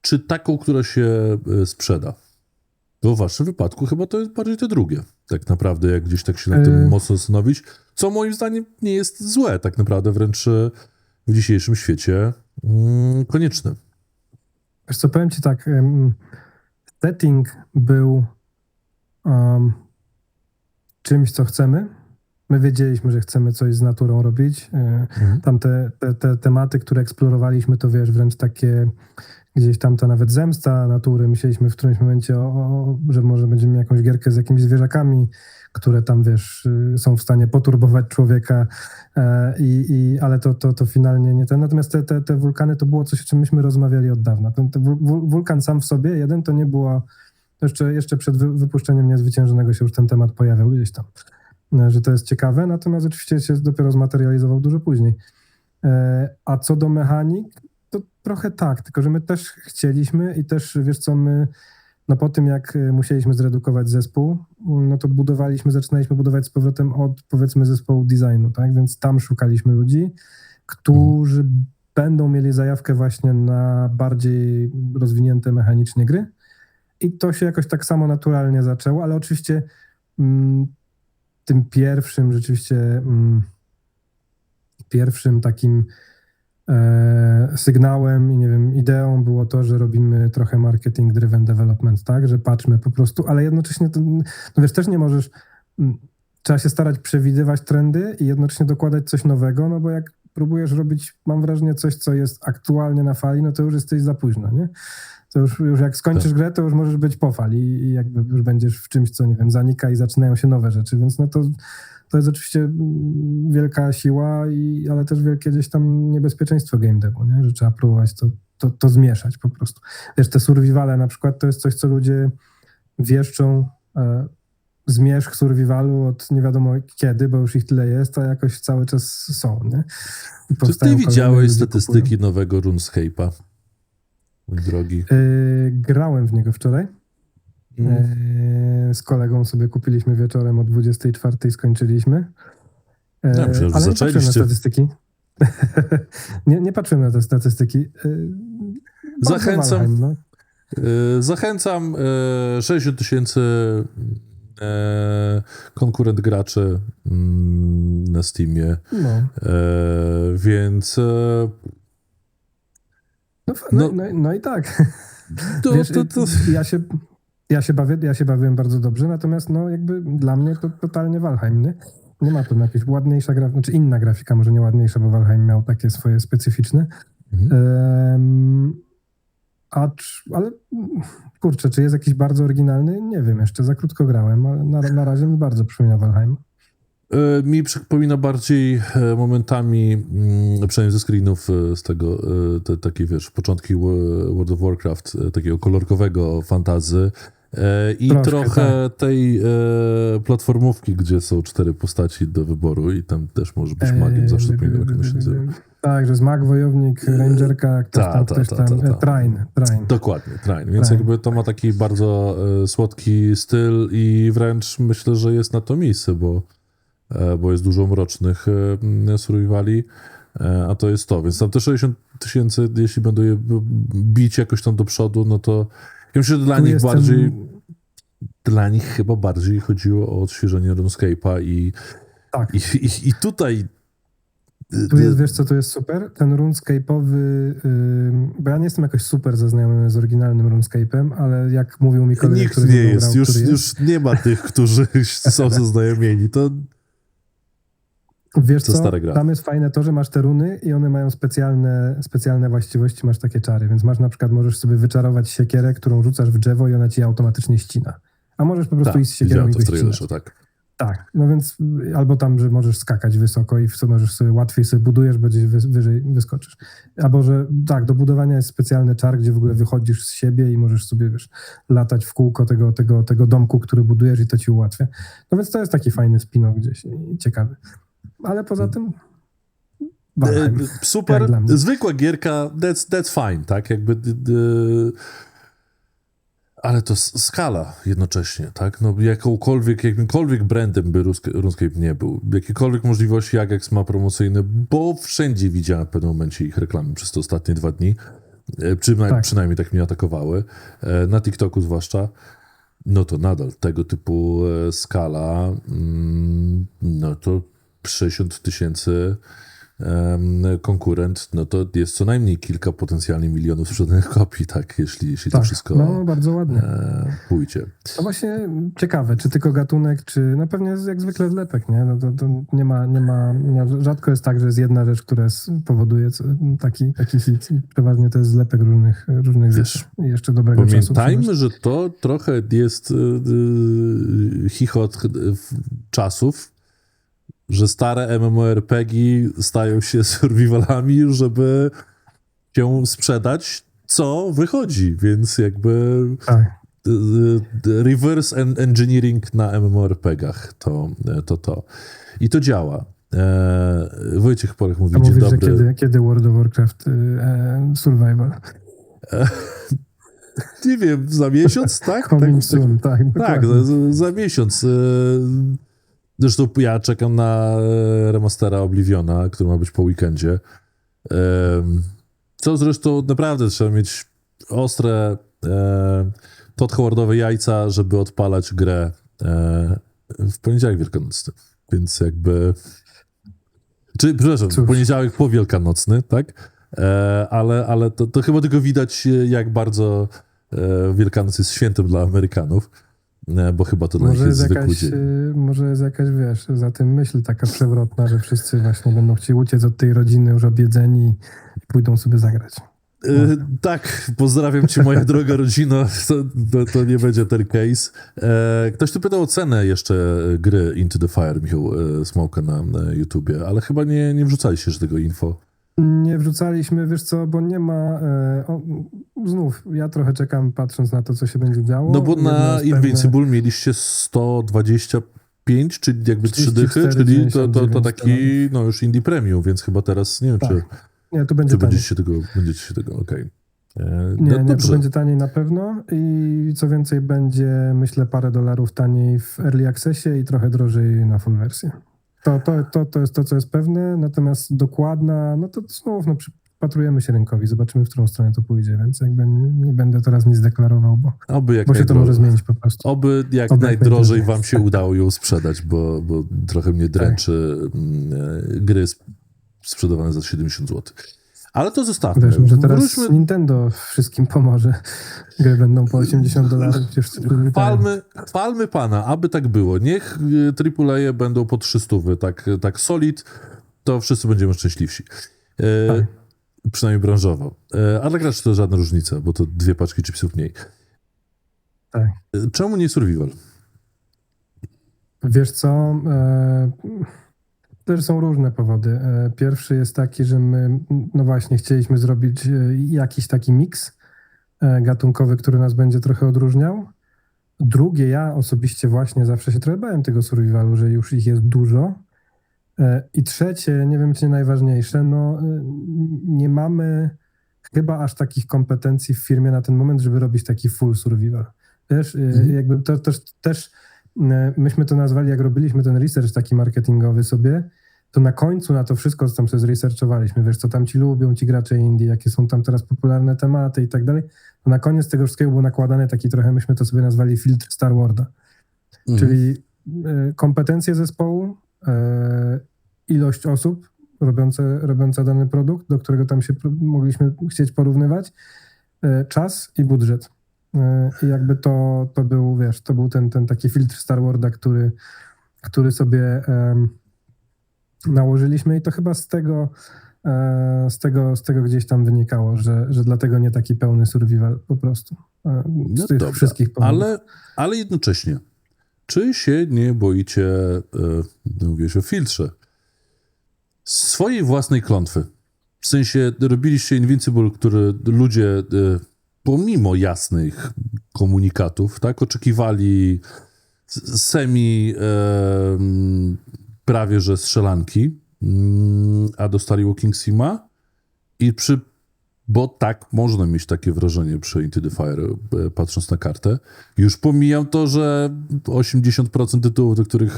czy taką, która się sprzeda? Bo w waszym wypadku chyba to jest bardziej te drugie, tak naprawdę, jak gdzieś tak się nad tym mocno zastanowić, co moim zdaniem nie jest złe, tak naprawdę wręcz w dzisiejszym świecie konieczne. Wiesz co, powiem ci tak, setting był czymś, co chcemy. My wiedzieliśmy, że chcemy coś z naturą robić. Tam te tematy, które eksplorowaliśmy, to wiesz, wręcz takie gdzieś tam ta nawet zemsta natury. Myśleliśmy w którymś momencie, że może będziemy mieli jakąś gierkę z jakimiś zwierzakami, które tam, wiesz, są w stanie poturbować człowieka, ale to finalnie nie ten. Natomiast te wulkany to było coś, o czym myśmy rozmawiali od dawna. Ten wulkan sam w sobie, jeden, to nie było, jeszcze przed wypuszczeniem Niezwyciężonego się już ten temat pojawiał gdzieś tam, że to jest ciekawe, natomiast oczywiście się dopiero zmaterializował dużo później. A co do mechanik, to trochę tak, tylko że my też chcieliśmy i też, wiesz co, my no po tym, jak musieliśmy zredukować zespół, no to zaczynaliśmy budować z powrotem od, powiedzmy, zespołu designu, tak? Więc tam szukaliśmy ludzi, którzy będą mieli zajawkę właśnie na bardziej rozwinięte mechanicznie gry. I to się jakoś tak samo naturalnie zaczęło, ale oczywiście tym pierwszym rzeczywiście pierwszym takim sygnałem i nie wiem, ideą było to, że robimy trochę marketing driven development, tak, że patrzmy po prostu, ale jednocześnie to, no wiesz, też nie możesz, trzeba się starać przewidywać trendy i jednocześnie dokładać coś nowego, no bo jak próbujesz robić, mam wrażenie, coś, co jest aktualnie na fali, no to już jesteś za późno, nie? To już jak skończysz grę, to już możesz być po fali i jakby już będziesz w czymś, co, nie wiem, zanika i zaczynają się nowe rzeczy, więc no to jest oczywiście wielka siła, ale też wielkie gdzieś tam niebezpieczeństwo game devu, nie? Że trzeba próbować to zmieszać po prostu. Wiesz, te survivale na przykład to jest coś, co ludzie wieszczą zmierzch survivalu od nie wiadomo kiedy, bo już ich tyle jest, a jakoś cały czas są, nie? Czy ty widziałeś statystyki nowego RuneScape'a, mój drogi? Grałem w niego wczoraj. Z kolegą sobie kupiliśmy wieczorem o 24 i skończyliśmy. Ja myślę, że ale zaczęliście. Nie patrzyłem na statystyki. nie patrzyłem na te statystyki. Zachęcam. Valheim, no. Zachęcam 60 000 konkurent graczy na Steamie. No. Więc no i tak. Wiesz, Ja się bawiłem bardzo dobrze, natomiast no jakby dla mnie to totalnie Valheim, nie ma tu jakaś ładniejsza grafika, znaczy inna grafika, może nie ładniejsza, bo Valheim miał takie swoje specyficzne. ale kurczę, czy jest jakiś bardzo oryginalny? Nie wiem, jeszcze za krótko grałem, ale na razie mi bardzo przypomina Valheim. Mi przypomina bardziej momentami, przynajmniej ze screenów z tego, takie wiesz, początki World of Warcraft, takiego kolorkowego fantasy i trochę tej platformówki, gdzie są 4 postaci do wyboru i tam też może być magiem, zawsze powinien jak on się nazywa. Tak, że jest mag, wojownik, rangerka, ktoś tam, Train. Dokładnie, Train. Więc jakby to ma taki bardzo słodki styl i wręcz myślę, że jest na to miejsce, bo jest dużo mrocznych survivali, a to jest to. Więc tam te 60 000, jeśli będą je bić jakoś tam do przodu, no to ja myślę, że dla nich chyba bardziej chodziło o odświeżenie RuneScape'a i tutaj... Tu jest, wiesz co, to jest super? Ten RuneScape'owy, bo ja nie jestem jakoś super zaznajomiony z oryginalnym RuneScape'em, ale jak mówił mi kolega, nikt nie jest, już nie ma tych, którzy są zaznajomieni. To wiesz co, stara gra. tam jest fajne to, że masz te runy i one mają specjalne właściwości, masz takie czary, więc masz na przykład, możesz sobie wyczarować siekierę, którą rzucasz w drzewo i ona ci automatycznie ścina. A możesz po prostu iść z siekierą i wyścinać. Tak, no więc albo tam, że możesz skakać wysoko i możesz sobie łatwiej sobie budujesz, bo gdzieś wyżej wyskoczysz. Albo, że tak, do budowania jest specjalny czar, gdzie w ogóle wychodzisz z siebie i możesz sobie, wiesz, latać w kółko tego domku, który budujesz i to ci ułatwia. No więc to jest taki fajny spin-off gdzieś i ciekawy. Ale poza tym super, zwykła gierka, that's fine, tak? Jakby... Ale to skala jednocześnie, tak? No jakimkolwiek brandem by RuneScape nie był, jakiekolwiek możliwości Jagex ma promocyjne, bo wszędzie widziałem w pewnym momencie ich reklamy przez te ostatnie 2 dni, przynajmniej tak mnie atakowały, na TikToku zwłaszcza, no to nadal tego typu skala, no to 60 000 konkurent, no to jest co najmniej kilka potencjalnie milionów sprzedanych kopii, tak, jeśli to wszystko bardzo ładnie pójdzie. To właśnie ciekawe, czy tylko gatunek, czy no pewnie jak zwykle zlepek, nie? No to nie ma, rzadko jest tak, że jest jedna rzecz, która powoduje taki hit. Przeważnie to jest zlepek różnych rzeczy i jeszcze dobrego czasu. Pamiętajmy, że to trochę jest chichot czasów, że stare MMORPG stają się survivalami, żeby się sprzedać, co wychodzi, więc jakby reverse engineering na MMORPG-ach to. I to działa. Wojciech Polek mówi, dzień dobry. Że kiedy World of Warcraft survival? Nie wiem, za miesiąc, tak? Tak, za miesiąc. Zresztą ja czekam na remastera Obliviona, który ma być po weekendzie. Co zresztą naprawdę trzeba mieć ostre Todd Howardowe jajca, żeby odpalać grę w poniedziałek wielkanocny. Więc jakby... Przepraszam, w poniedziałek powielkanocny, tak? Ale to chyba tylko widać, jak bardzo Wielkanoc jest świętem dla Amerykanów. Bo chyba to dla nich jest zwykły dzień. Może jest jakaś, wiesz, za tym myśl taka przewrotna, że wszyscy właśnie będą chcieli uciec od tej rodziny już obiedzeni i pójdą sobie zagrać. Tak, pozdrawiam cię, moja droga rodzina. To nie będzie ten case. Ktoś tu pytał o cenę jeszcze gry Into the Fire, Michał Smoka na YouTubie, ale chyba nie wrzucaliście jeszcze tego info. Nie wrzucaliśmy, wiesz co, bo nie ma... znów, ja trochę czekam, patrząc na to, co się będzie działo. No bo na Invincible mieliście 125, czyli jakby 3 dychy, czyli to taki, no już indie premium, więc chyba teraz, nie wiem, czy... Nie, tu będzie będziecie się tego, okej. Nie, tu będzie taniej na pewno i co więcej będzie, myślę, parę dolarów taniej w Early Accessie i trochę drożej na full wersję. To jest to, co jest pewne, natomiast dokładna, no to znów przypatrujemy się rynkowi, zobaczymy, w którą stronę to pójdzie, więc jakby nie będę teraz nic deklarował, bo się to może zmienić po prostu. Oby jak najdrożej wam się udało ją sprzedać, bo trochę mnie dręczy gry sprzedawane za 70 zł. Ale to zostawmy. Wiesz, może teraz Nintendo wszystkim pomoże. Gry będą po $80. Palmy pana, aby tak było. Niech AAA będą po 300, tak solid, to wszyscy będziemy szczęśliwsi. Przynajmniej branżowo. A dla graczy to żadna różnica, bo to 2 paczki chipsów mniej. Tak. Czemu nie survival? Wiesz co, też są różne powody. Pierwszy jest taki, że my, no właśnie, chcieliśmy zrobić jakiś taki miks gatunkowy, który nas będzie trochę odróżniał. Drugie, ja osobiście właśnie zawsze się trochę bałem tego survivalu, że już ich jest dużo. I trzecie, nie wiem czy nie najważniejsze, no nie mamy chyba aż takich kompetencji w firmie na ten moment, żeby robić taki full survival. Wiesz, jakby to też myśmy to nazwali, jak robiliśmy ten research taki marketingowy sobie, to na końcu na to wszystko, co tam sobie zresearchowaliśmy, wiesz, co tam ci lubią, ci gracze indie, jakie są tam teraz popularne tematy i tak dalej, to na koniec tego wszystkiego był nakładany taki trochę, myśmy to sobie nazwali filtr Star Warda. Czyli kompetencje zespołu, ilość osób robiąca dany produkt, do którego tam się mogliśmy chcieć porównywać, czas i budżet. I jakby to był, wiesz, to był ten taki filtr Star Warda, który sobie nałożyliśmy i to chyba z tego gdzieś tam wynikało, że dlatego nie taki pełny survival po prostu. Z tych dobra, wszystkich powodów. ale jednocześnie, czy się nie boicie, mówiłeś o filtrze, swojej własnej klątwy? W sensie robiliście Invincible, który ludzie pomimo jasnych komunikatów, tak, oczekiwali prawie że strzelanki, a dostali Walking Sima bo tak można mieć takie wrażenie przy Into the Fire, patrząc na kartę. Już pomijam to, że 80% tytułów, do których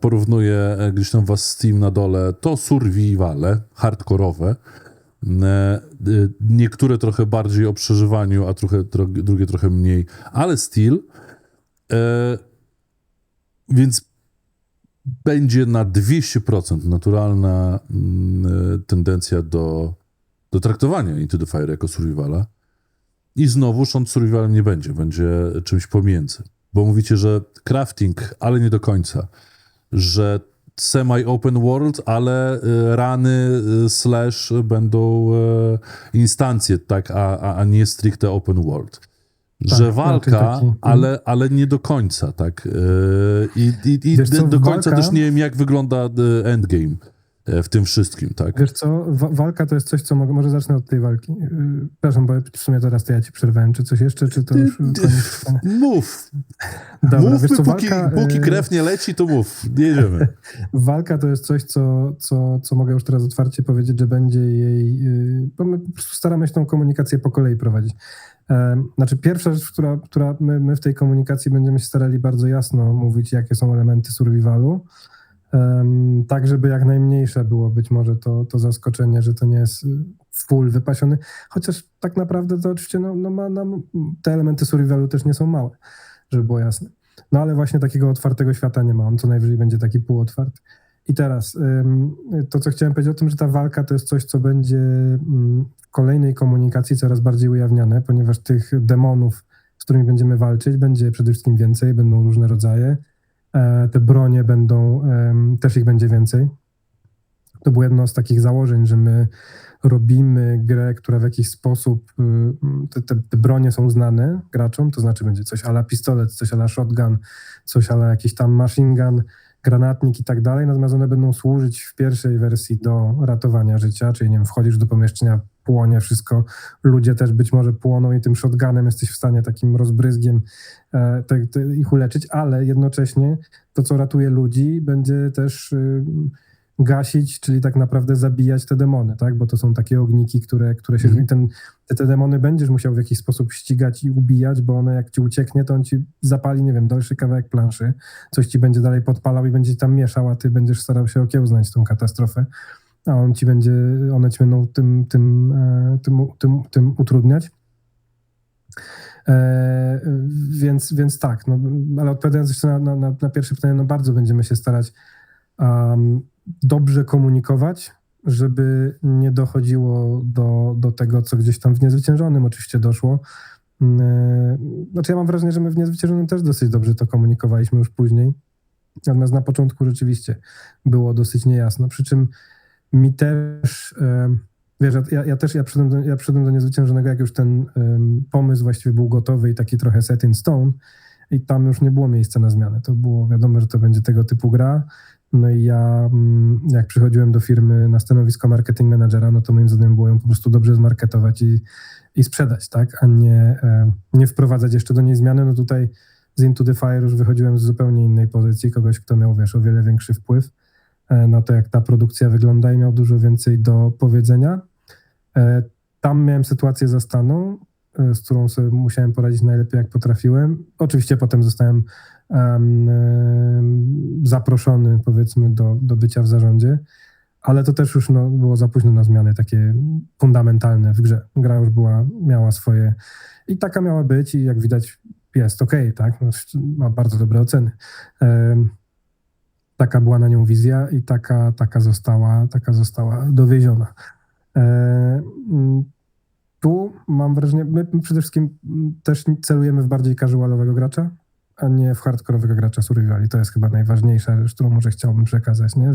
porównuję gdzieś tam was Steam na dole, to survivale, hardkorowe. Niektóre trochę bardziej o przeżywaniu, a drugie trochę mniej, ale still. Więc będzie na 200% naturalna tendencja do traktowania Into the Fire jako survivala. I znowuż on survivalem nie będzie czymś pomiędzy. Bo mówicie, że crafting, ale nie do końca. Że semi-open world, ale rany / będą instancje, tak, a nie stricte open world. Tak, że walka, taki, ale nie do końca, tak. I do końca też nie wiem, jak wygląda endgame w tym wszystkim, tak? Wiesz co, walka to jest coś, co może zacznę od tej walki. Przepraszam, bo w sumie teraz to ja ci przerwałem. Czy coś jeszcze, czy to już koniec? Mów. Dobra, Mówmy, wiesz co, póki krew nie leci, to mów. Jedziemy. Walka to jest coś, co mogę już teraz otwarcie powiedzieć, że będzie jej... Bo my po prostu staramy się tą komunikację po kolei prowadzić. Znaczy pierwsza rzecz, która my w tej komunikacji będziemy się starali bardzo jasno mówić, jakie są elementy survivalu, tak żeby jak najmniejsze było być może to zaskoczenie, że to nie jest full wypasiony, chociaż tak naprawdę to oczywiście te elementy survivalu też nie są małe, żeby było jasne. No ale właśnie takiego otwartego świata nie ma, on co najwyżej będzie taki półotwarty. I teraz to, co chciałem powiedzieć o tym, że ta walka to jest coś, co będzie w kolejnej komunikacji coraz bardziej ujawniane, ponieważ tych demonów, z którymi będziemy walczyć, będzie przede wszystkim więcej, będą różne rodzaje. Te bronie będą, też ich będzie więcej. To było jedno z takich założeń, że my robimy grę, która w jakiś sposób, te bronie są znane graczom, to znaczy będzie coś a la pistolet, coś a la shotgun, coś a la jakiś tam machine gun, granatnik i tak dalej, natomiast one będą służyć w pierwszej wersji do ratowania życia, czyli nie wiem, wchodzisz do pomieszczenia, płonie wszystko, ludzie też być może płoną i tym shotgunem jesteś w stanie takim rozbryzgiem ich uleczyć, ale jednocześnie to, co ratuje ludzi, będzie też gasić, czyli tak naprawdę zabijać te demony, tak? Bo to są takie ogniki, które się... Te demony będziesz musiał w jakiś sposób ścigać i ubijać, bo one jak ci ucieknie, to on ci zapali, nie wiem, dalszy kawałek planszy, coś ci będzie dalej podpalał i będzie tam mieszał, a ty będziesz starał się okiełznać tą katastrofę, a one ci będą tym utrudniać. Więc tak, no, ale odpowiadając jeszcze na pierwsze pytanie, no bardzo będziemy się starać dobrze komunikować, żeby nie dochodziło do tego, co gdzieś tam w Niezwyciężonym oczywiście doszło. Znaczy ja mam wrażenie, że my w Niezwyciężonym też dosyć dobrze to komunikowaliśmy już później, natomiast na początku rzeczywiście było dosyć niejasno, przy czym mi też Wiesz, ja przyszedłem do Niezwyciężonego, jak już ten pomysł właściwie był gotowy i taki trochę set in stone i tam już nie było miejsca na zmianę. To było wiadomo, że to będzie tego typu gra. No i ja, jak przychodziłem do firmy na stanowisko marketing managera, no to moim zadaniem było ją po prostu dobrze zmarketować i sprzedać, tak? A nie wprowadzać jeszcze do niej zmiany. No tutaj z Into the Fire już wychodziłem z zupełnie innej pozycji, kogoś, kto miał, wiesz, o wiele większy wpływ na to, jak ta produkcja wygląda i miał dużo więcej do powiedzenia. Tam miałem sytuację zastaną, z którą sobie musiałem poradzić najlepiej, jak potrafiłem. Oczywiście potem zostałem zaproszony, powiedzmy, do bycia w zarządzie, ale to też już było za późno na zmiany takie fundamentalne w grze. Gra już miała swoje i taka miała być i jak widać jest okej, tak? Ma bardzo dobre oceny. Taka była na nią wizja i taka została dowieziona. Tu mam wrażenie, my przede wszystkim też celujemy w bardziej casualowego gracza, a nie w hardkorowego gracza survivali. To jest chyba najważniejsza rzecz, którą może chciałbym przekazać, nie?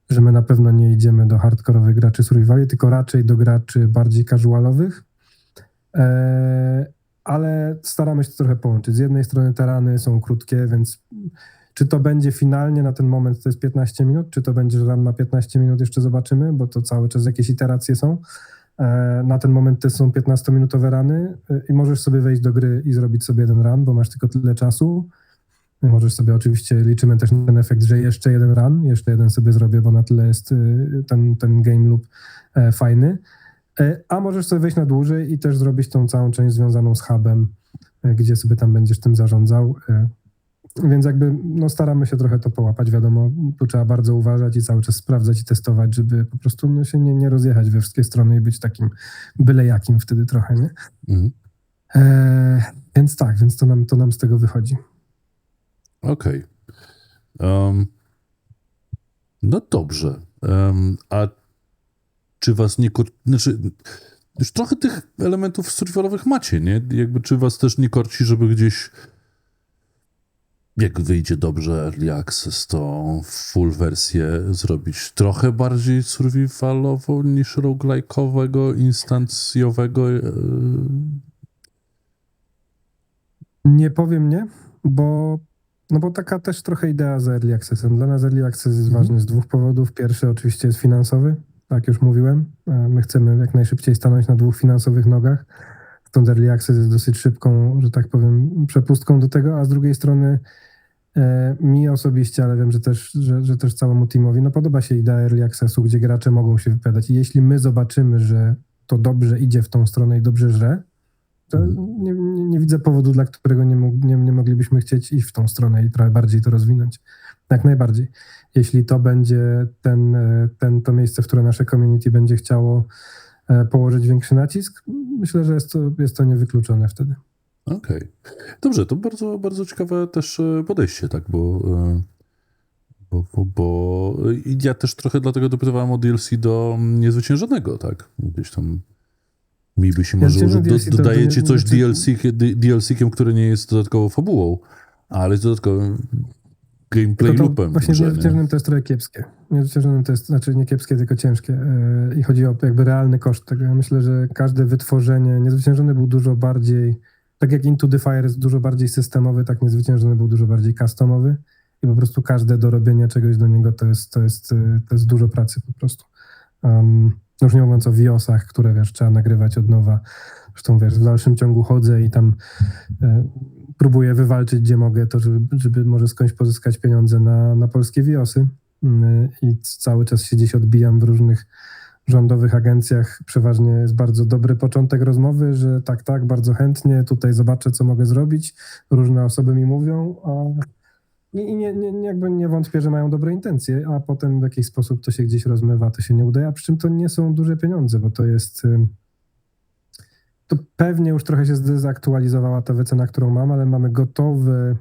Że my na pewno nie idziemy do hardkorowych graczy survivali, tylko raczej do graczy bardziej casualowych, ale staramy się to trochę połączyć. Z jednej strony te rany są krótkie, więc czy to będzie finalnie na ten moment to jest 15 minut, czy to będzie, że run ma 15 minut, jeszcze zobaczymy, bo to cały czas jakieś iteracje są. Na ten moment to są 15-minutowe runy i możesz sobie wejść do gry i zrobić sobie jeden run, bo masz tylko tyle czasu. Możesz sobie, oczywiście liczymy też na ten efekt, że jeszcze jeden run, jeszcze jeden sobie zrobię, bo na tyle jest ten game loop fajny. A możesz sobie wejść na dłużej i też zrobić tą całą część związaną z hubem, gdzie sobie tam będziesz tym zarządzał. Więc jakby staramy się trochę to połapać. Wiadomo, tu trzeba bardzo uważać i cały czas sprawdzać i testować, żeby po prostu się nie rozjechać we wszystkie strony i być takim byle jakim wtedy trochę, nie? Mhm. Więc tak, więc to nam z tego wychodzi. Okej. No dobrze. A czy was nie... Znaczy, już trochę tych elementów survivalowych macie, nie? Jakby czy was też nie korci, żeby gdzieś... Jak wyjdzie dobrze Early Access, to full wersję zrobić trochę bardziej survivalową niż roguelike'owego, instancjowego? Nie powiem nie, bo taka też trochę idea za Early Accessem. Dla nas Early Access jest ważny z dwóch powodów. Pierwszy oczywiście jest finansowy, tak już mówiłem. My chcemy jak najszybciej stanąć na dwóch finansowych nogach. Stąd Early Access jest dosyć szybką, że tak powiem, przepustką do tego, a z drugiej strony mi osobiście, ale wiem, że też całemu teamowi, podoba się idea Early Accessu, gdzie gracze mogą się wypowiadać. I jeśli my zobaczymy, że to dobrze idzie w tą stronę i dobrze żre, to nie widzę powodu, dla którego nie moglibyśmy chcieć iść w tą stronę i trochę bardziej to rozwinąć. Jak najbardziej. Jeśli to będzie to miejsce, w które nasze community będzie chciało położyć większy nacisk, myślę, że jest to niewykluczone wtedy. Okej. Dobrze, to bardzo, bardzo ciekawe też podejście, tak, bo ja też trochę dlatego dopytywałem o DLC do Niezwyciężonego, tak? Gdzieś tam mi by się marzyło, że dodajecie coś DLC-kiem, który nie jest dodatkową fabułą, ale jest dodatkowym gameplay loopem. Właśnie w Niezwyciężonym to jest trochę kiepskie. W Niezwyciężonym to jest, znaczy nie kiepskie, tylko ciężkie. I chodzi o jakby realny koszt tego. Ja myślę, że każde wytworzenie, Niezwyciężony był dużo bardziej, tak jak Into the Fire jest dużo bardziej systemowy, tak Niezwyciężony był dużo bardziej customowy i po prostu każde dorobienie czegoś do niego to jest dużo pracy po prostu. Już nie mówiąc o wiosach, które, wiesz, trzeba nagrywać od nowa. Zresztą, wiesz, w dalszym ciągu chodzę i tam próbuję wywalczyć, gdzie mogę, to żeby może skądś pozyskać pieniądze na polskie wiosy. I cały czas się gdzieś odbijam w różnych rządowych agencjach. Przeważnie jest bardzo dobry początek rozmowy, że tak, bardzo chętnie, tutaj zobaczę, co mogę zrobić. Różne osoby mi mówią, i jakby nie wątpię, że mają dobre intencje, a potem w jakiś sposób to się gdzieś rozmywa, to się nie udaje, a przy czym to nie są duże pieniądze, bo to jest... To pewnie już trochę się zdezaktualizowała ta wycena, którą mam, ale mamy gotowe...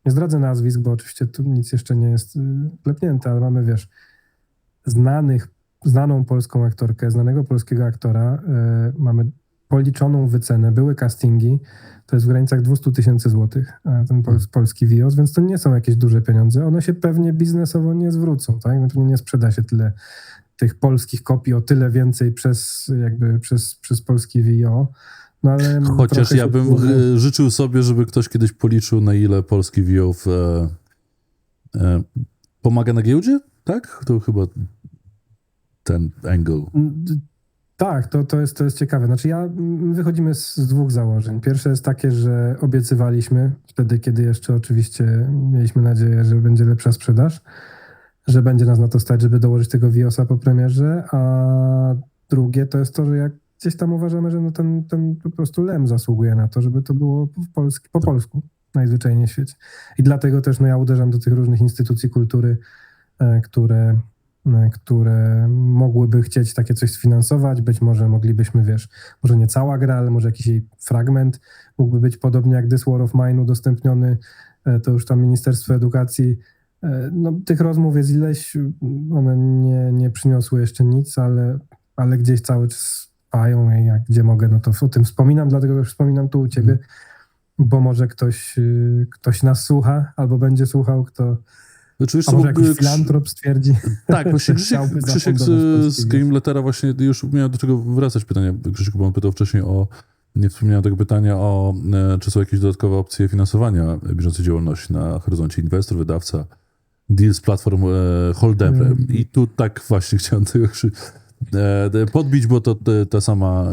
Nie zdradzę nazwisk, bo oczywiście tu nic jeszcze nie jest klepnięte, ale mamy, wiesz, znaną polską aktorkę, znanego polskiego aktora, mamy policzoną wycenę, były castingi, to jest w granicach 200 000 złotych, ten polski WIOS, więc to nie są jakieś duże pieniądze. One się pewnie biznesowo nie zwrócą, tak? Pewnie nie sprzeda się tych polskich kopii o tyle więcej przez polski VIO. No, ale Chociaż trochę ja bym życzył sobie, żeby ktoś kiedyś policzył, na ile polski VIO pomaga na giełdzie, tak? To chyba ten angle. Tak, to jest ciekawe. Znaczy my wychodzimy z dwóch założeń. Pierwsze jest takie, że obiecywaliśmy wtedy, kiedy jeszcze oczywiście mieliśmy nadzieję, że będzie lepsza sprzedaż, że będzie nas na to stać, żeby dołożyć tego VIOS-a po premierze, a drugie to jest to, że jak gdzieś tam uważamy, że no ten po prostu LEM zasługuje na to, żeby to było po polsku najzwyczajniej w świecie. I dlatego też ja uderzam do tych różnych instytucji kultury, które mogłyby chcieć takie coś sfinansować. Być może moglibyśmy, może nie cała gra, ale może jakiś jej fragment mógłby być podobnie jak This War of Mine udostępniony, to już tam Ministerstwo Edukacji. No, tych rozmów jest ileś, one nie przyniosły jeszcze nic, ale gdzieś cały czas trwają i jak gdzie mogę, no to o tym wspominam, dlatego też wspominam tu u ciebie, bo może ktoś nas słucha albo będzie słuchał, a może jakiś filantrop stwierdzi. Tak, właśnie Krzysiek z Gamelettera właśnie już miałem do czego wracać pytania. Krzysiek, bo on pytał wcześniej nie wspomniałem tego pytania czy są jakieś dodatkowe opcje finansowania bieżącej działalności na horyzoncie inwestor, wydawca, deal z platform holderem. I tu tak właśnie chciałem tego podbić, bo to ta sama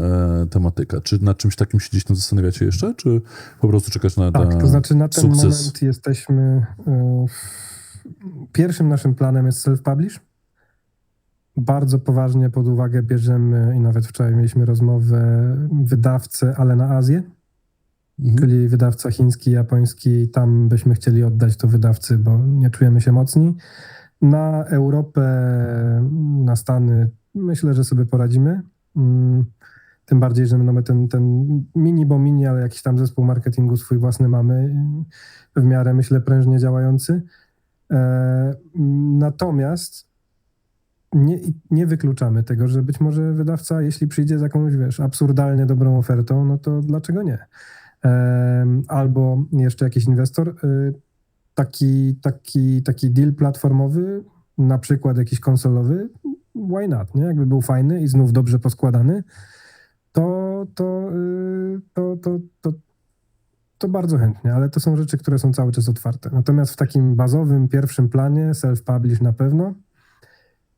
tematyka. Czy nad czymś takim się gdzieś tam zastanawiacie jeszcze, czy po prostu czekać na sukces? Tak, to znaczy na ten moment jesteśmy... Pierwszym naszym planem jest self-publish. Bardzo poważnie pod uwagę bierzemy i nawet wczoraj mieliśmy rozmowę wydawcę, ale na Azję, czyli wydawca chiński, japoński. Tam byśmy chcieli oddać to wydawcy, bo nie czujemy się mocni. Na Europę, na Stany myślę, że sobie poradzimy. Tym bardziej, że my mamy ten mini, ale jakiś tam zespół marketingu swój własny mamy, w miarę myślę prężnie działający. Natomiast nie wykluczamy tego, że być może wydawca, jeśli przyjdzie z jakąś, absurdalnie dobrą ofertą, no to dlaczego nie? Albo jeszcze jakiś inwestor, taki deal platformowy, na przykład jakiś konsolowy, why not, nie? Jakby był fajny i znów dobrze poskładany, to bardzo chętnie, ale to są rzeczy, które są cały czas otwarte. Natomiast w takim bazowym, pierwszym planie self-publish na pewno.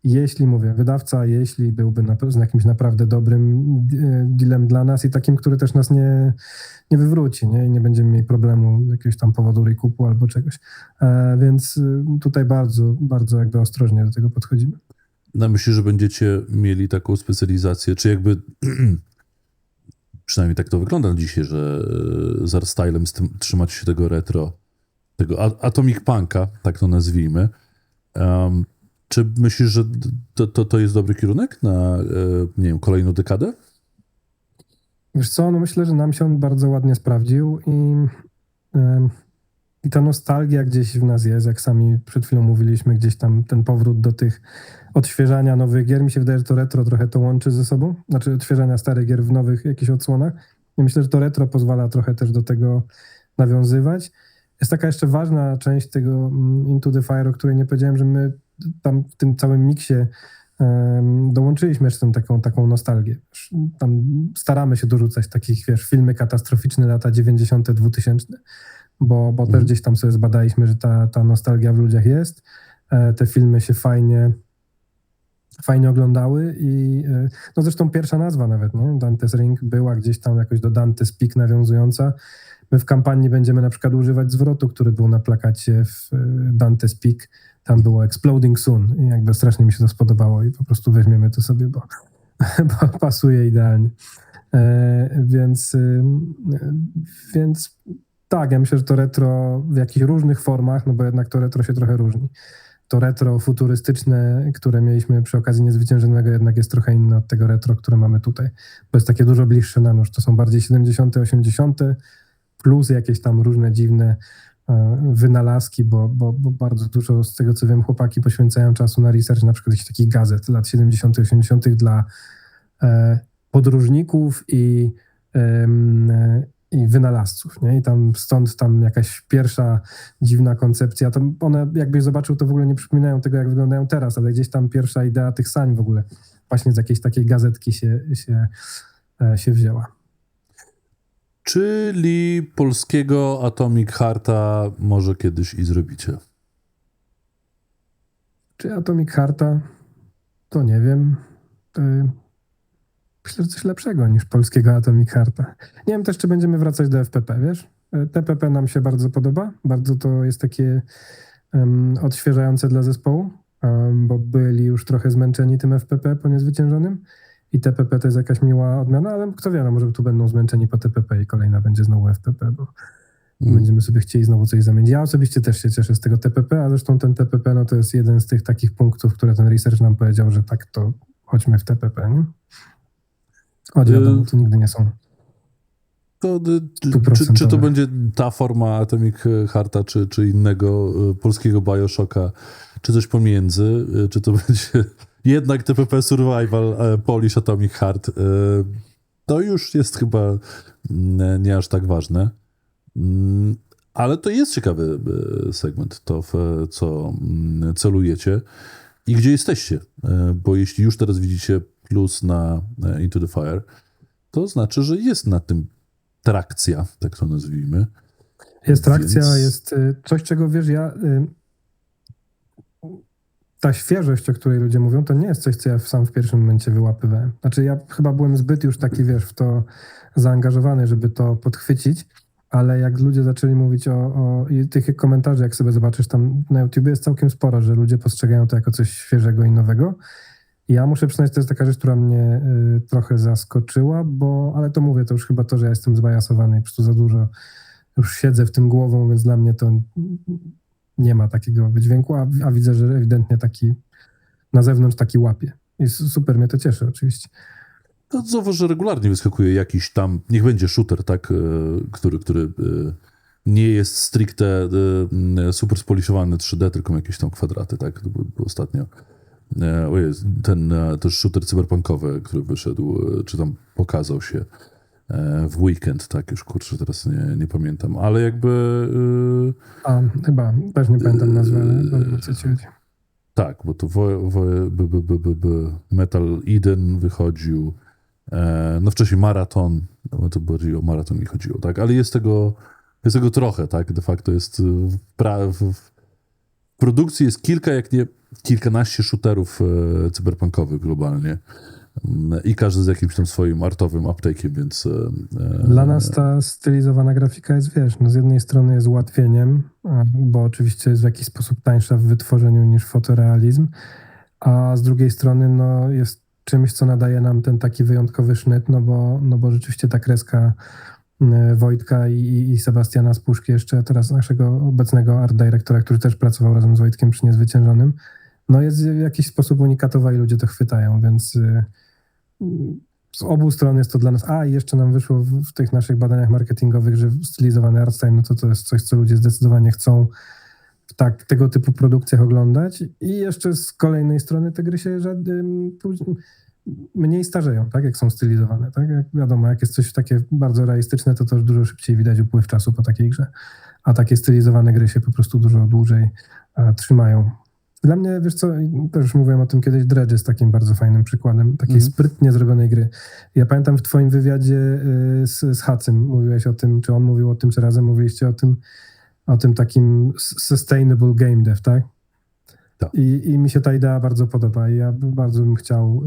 Jeśli wydawca, jeśli byłby z jakimś naprawdę dobrym dealem dla nas i takim, który też nas nie wywróci, nie? I nie będziemy mieli problemu jakiegoś tam powodu rekupu albo czegoś. Więc tutaj bardzo, bardzo jakby ostrożnie do tego podchodzimy. No, myślę, że będziecie mieli taką specjalizację, czy jakby... Przynajmniej tak to wygląda dzisiaj, że z Artstylem trzymacie się tego retro, tego Atomic Punka, tak to nazwijmy. Czy myślisz, że to jest dobry kierunek na, nie wiem, kolejną dekadę? Wiesz co, no myślę, że nam się on bardzo ładnie sprawdził i ta nostalgia gdzieś w nas jest, jak sami przed chwilą mówiliśmy, gdzieś tam ten powrót do tych odświeżania nowych gier. Mi się wydaje, że to retro trochę to łączy ze sobą, znaczy odświeżania starych gier w nowych jakichś odsłonach. I myślę, że to retro pozwala trochę też do tego nawiązywać. Jest taka jeszcze ważna część tego Into the Fire, o której nie powiedziałem, że my tam w tym całym miksie dołączyliśmy jeszcze taką nostalgię. Tam staramy się dorzucać takich, filmy katastroficzne lata 90., 2000, bo też gdzieś tam sobie zbadaliśmy, że ta nostalgia w ludziach jest. Te filmy się fajnie oglądały i no zresztą pierwsza nazwa nawet, nie? Dante's Ring była gdzieś tam jakoś do Dante's Peak nawiązująca. My w kampanii będziemy na przykład używać zwrotu, który był na plakacie w Dante's Peak. Tam było Exploding Soon i jakby strasznie mi się to spodobało i po prostu weźmiemy to sobie, bo pasuje idealnie. Więc tak, ja myślę, że to retro w jakichś różnych formach, no bo jednak to retro się trochę różni. To retro futurystyczne, które mieliśmy przy okazji Niezwyciężonego, jednak jest trochę inne od tego retro, które mamy tutaj, bo jest takie dużo bliższe nam już. To są bardziej 70., 80., plus jakieś tam różne dziwne wynalazki, bo bardzo dużo z tego, co wiem, chłopaki poświęcają czasu na research, na przykład jakichś takich gazet lat 70., 80. dla podróżników i wynalazców, nie? I tam stąd tam jakaś pierwsza dziwna koncepcja, to one, jakbyś zobaczył, to w ogóle nie przypominają tego, jak wyglądają teraz, ale gdzieś tam pierwsza idea tych sań w ogóle właśnie z jakiejś takiej gazetki się wzięła. Czyli polskiego Atomic Hearta może kiedyś i zrobicie? Czy Atomic Hearta? To nie wiem. Myślę, że coś lepszego niż polskiego Atomic Hearta. Nie wiem też, czy będziemy wracać do FPP, wiesz? TPP nam się bardzo podoba. Bardzo to jest takie odświeżające dla zespołu, bo byli już trochę zmęczeni tym FPP po niezwyciężonym. I TPP to jest jakaś miła odmiana, ale kto wie, no może tu będą zmęczeni po TPP i kolejna będzie znowu FPP, bo będziemy sobie chcieli znowu coś zamienić. Ja osobiście też się cieszę z tego TPP, a zresztą ten TPP no to jest jeden z tych takich punktów, które ten research nam powiedział, że tak, to chodźmy w TPP, nie? Choć wiadomo, to nigdy nie są. To, czy to będzie ta forma Atomic Hearta, czy innego polskiego Bioshocka, czy coś pomiędzy, czy to będzie jednak TPP Survival, Polish Atomic Heart, to już jest chyba nie aż tak ważne. Ale to jest ciekawy segment, to w co celujecie i gdzie jesteście, bo jeśli już teraz widzicie plus na Into the Fire, to znaczy, że jest na tym trakcja, tak to nazwijmy. Jest trakcja, jest coś, czego wiesz, ta świeżość, o której ludzie mówią, to nie jest coś, co ja sam w pierwszym momencie wyłapywałem. Znaczy ja chyba byłem zbyt już taki, wiesz, w to zaangażowany, żeby to podchwycić, ale jak ludzie zaczęli mówić i tych komentarzy, jak sobie zobaczysz tam na YouTube, jest całkiem sporo, że ludzie postrzegają to jako coś świeżego i nowego. I ja muszę przyznać, to jest taka rzecz, która mnie trochę zaskoczyła, ale to mówię, to już chyba to, że ja jestem zbajasowany i po prostu za dużo już siedzę w tym głową, więc dla mnie to nie ma takiego wydźwięku, a widzę, że ewidentnie taki na zewnątrz taki łapie. I super mnie to cieszy oczywiście. No zauważ, że regularnie wyskakuje jakiś tam, niech będzie shooter, tak, który nie jest stricte super spoliszowany 3D, tylko jakieś tam kwadraty, tak, to było ostatnio. Ten też shooter cyberpunkowy, który wyszedł, czy tam pokazał się w weekend, tak, już kurczę, teraz nie pamiętam, ale jakby... chyba, też nie pamiętam nazwy, ale co ci chodzi. Tak, bo to Metal Eden wychodził, no wcześniej Maraton, no to bardziej o Maraton mi chodziło, tak, ale jest tego trochę, tak, de facto jest w produkcji jest kilka, jak nie kilkanaście shooterów cyberpunkowych globalnie i każdy z jakimś tam swoim artowym uptake'iem, więc... Dla nas ta stylizowana grafika jest, wiesz, no z jednej strony jest ułatwieniem, bo oczywiście jest w jakiś sposób tańsza w wytworzeniu niż fotorealizm, a z drugiej strony no jest czymś, co nadaje nam ten taki wyjątkowy sznyt, no bo rzeczywiście ta kreska Wojtka i Sebastiana Spuszki, jeszcze teraz naszego obecnego art directora, który też pracował razem z Wojtkiem przy Niezwyciężonym, no jest w jakiś sposób unikatowa i ludzie to chwytają, więc z obu stron jest to dla nas... i jeszcze nam wyszło w tych naszych badaniach marketingowych, że stylizowany art style, no to jest coś, co ludzie zdecydowanie chcą w tego typu produkcjach oglądać. I jeszcze z kolejnej strony te gry się mniej starzeją, tak, jak są stylizowane, tak? Jak wiadomo, jak jest coś takie bardzo realistyczne, to już dużo szybciej widać upływ czasu po takiej grze. A takie stylizowane gry się po prostu dużo dłużej trzymają. Dla mnie, wiesz co, też już mówiłem o tym kiedyś, Dredge jest takim bardzo fajnym przykładem takiej sprytnie zrobionej gry. Ja pamiętam w twoim wywiadzie z Hacym mówiłeś o tym, czy on mówił o tym, czy razem mówiliście o tym takim sustainable game dev, tak? Tak. I mi się ta idea bardzo podoba i ja bardzo bym chciał,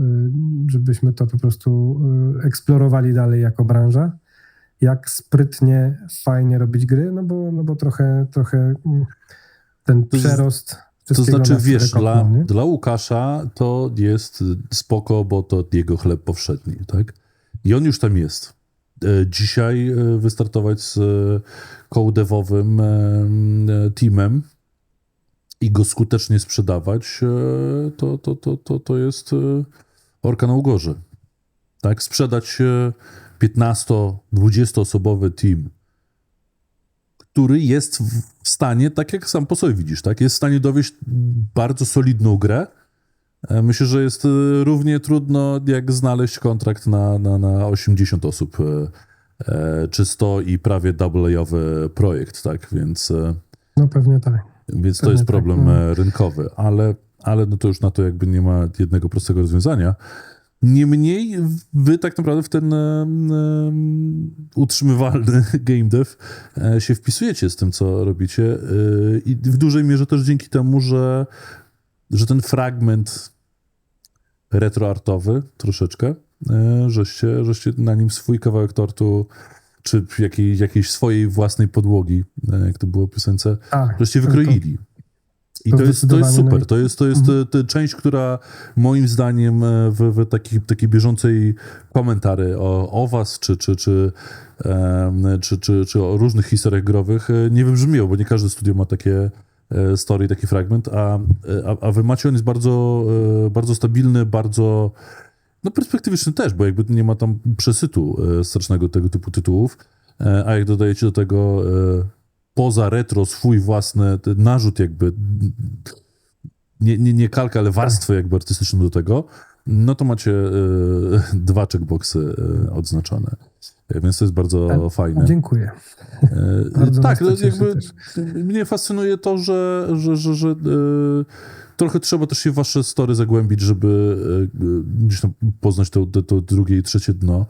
żebyśmy to po prostu eksplorowali dalej jako branża. Jak sprytnie, fajnie robić gry, no bo trochę ten przerost... To znaczy, wiesz, dla Łukasza to jest spoko, bo to jego chleb powszedni, tak? I on już tam jest. Dzisiaj wystartować z kołdewowym teamem i go skutecznie sprzedawać, to jest orka na ugorze. Tak? Sprzedać 15-20 osobowy team, który jest w stanie, tak jak sam po sobie widzisz, tak, jest w stanie dowieść bardzo solidną grę. Myślę, że jest równie trudno, jak znaleźć kontrakt na 80 osób czysto i prawie double-A-owy projekt, tak? Więc No pewnie tak. to Pewnie jest tak, problem no. rynkowy, ale no to już na to jakby nie ma jednego prostego rozwiązania. Niemniej wy tak naprawdę w ten utrzymywalny game dev się wpisujecie z tym, co robicie i w dużej mierze też dzięki temu, że ten fragment retroartowy troszeczkę, żeście na nim swój kawałek tortu czy jakiejś swojej własnej podłogi, jak to było w piosence, Tak, żeście to- wykroili. I to to jest zdecydowanie, no super. i- To jest ta część, która moim zdaniem w takiej bieżącej komentary o was, czy o różnych historiach growych nie wybrzmiał, bo nie każde studio ma takie story, taki fragment, a wy macie, on jest bardzo, bardzo stabilny, bardzo perspektywiczny też, bo jakby nie ma tam przesytu strasznego tego typu tytułów, a jak dodajecie do tego poza retro swój własny narzut jakby, nie kalkę, ale warstwę jakby artystyczną do tego, no to macie 2 checkboxy odznaczone. Więc to jest bardzo fajne. Dziękuję. Bardzo Tak, nas to cieszy jakby też. mnie fascynuje to, że trochę trzeba też się w wasze story zagłębić, żeby gdzieś tam poznać to drugie i trzecie dno.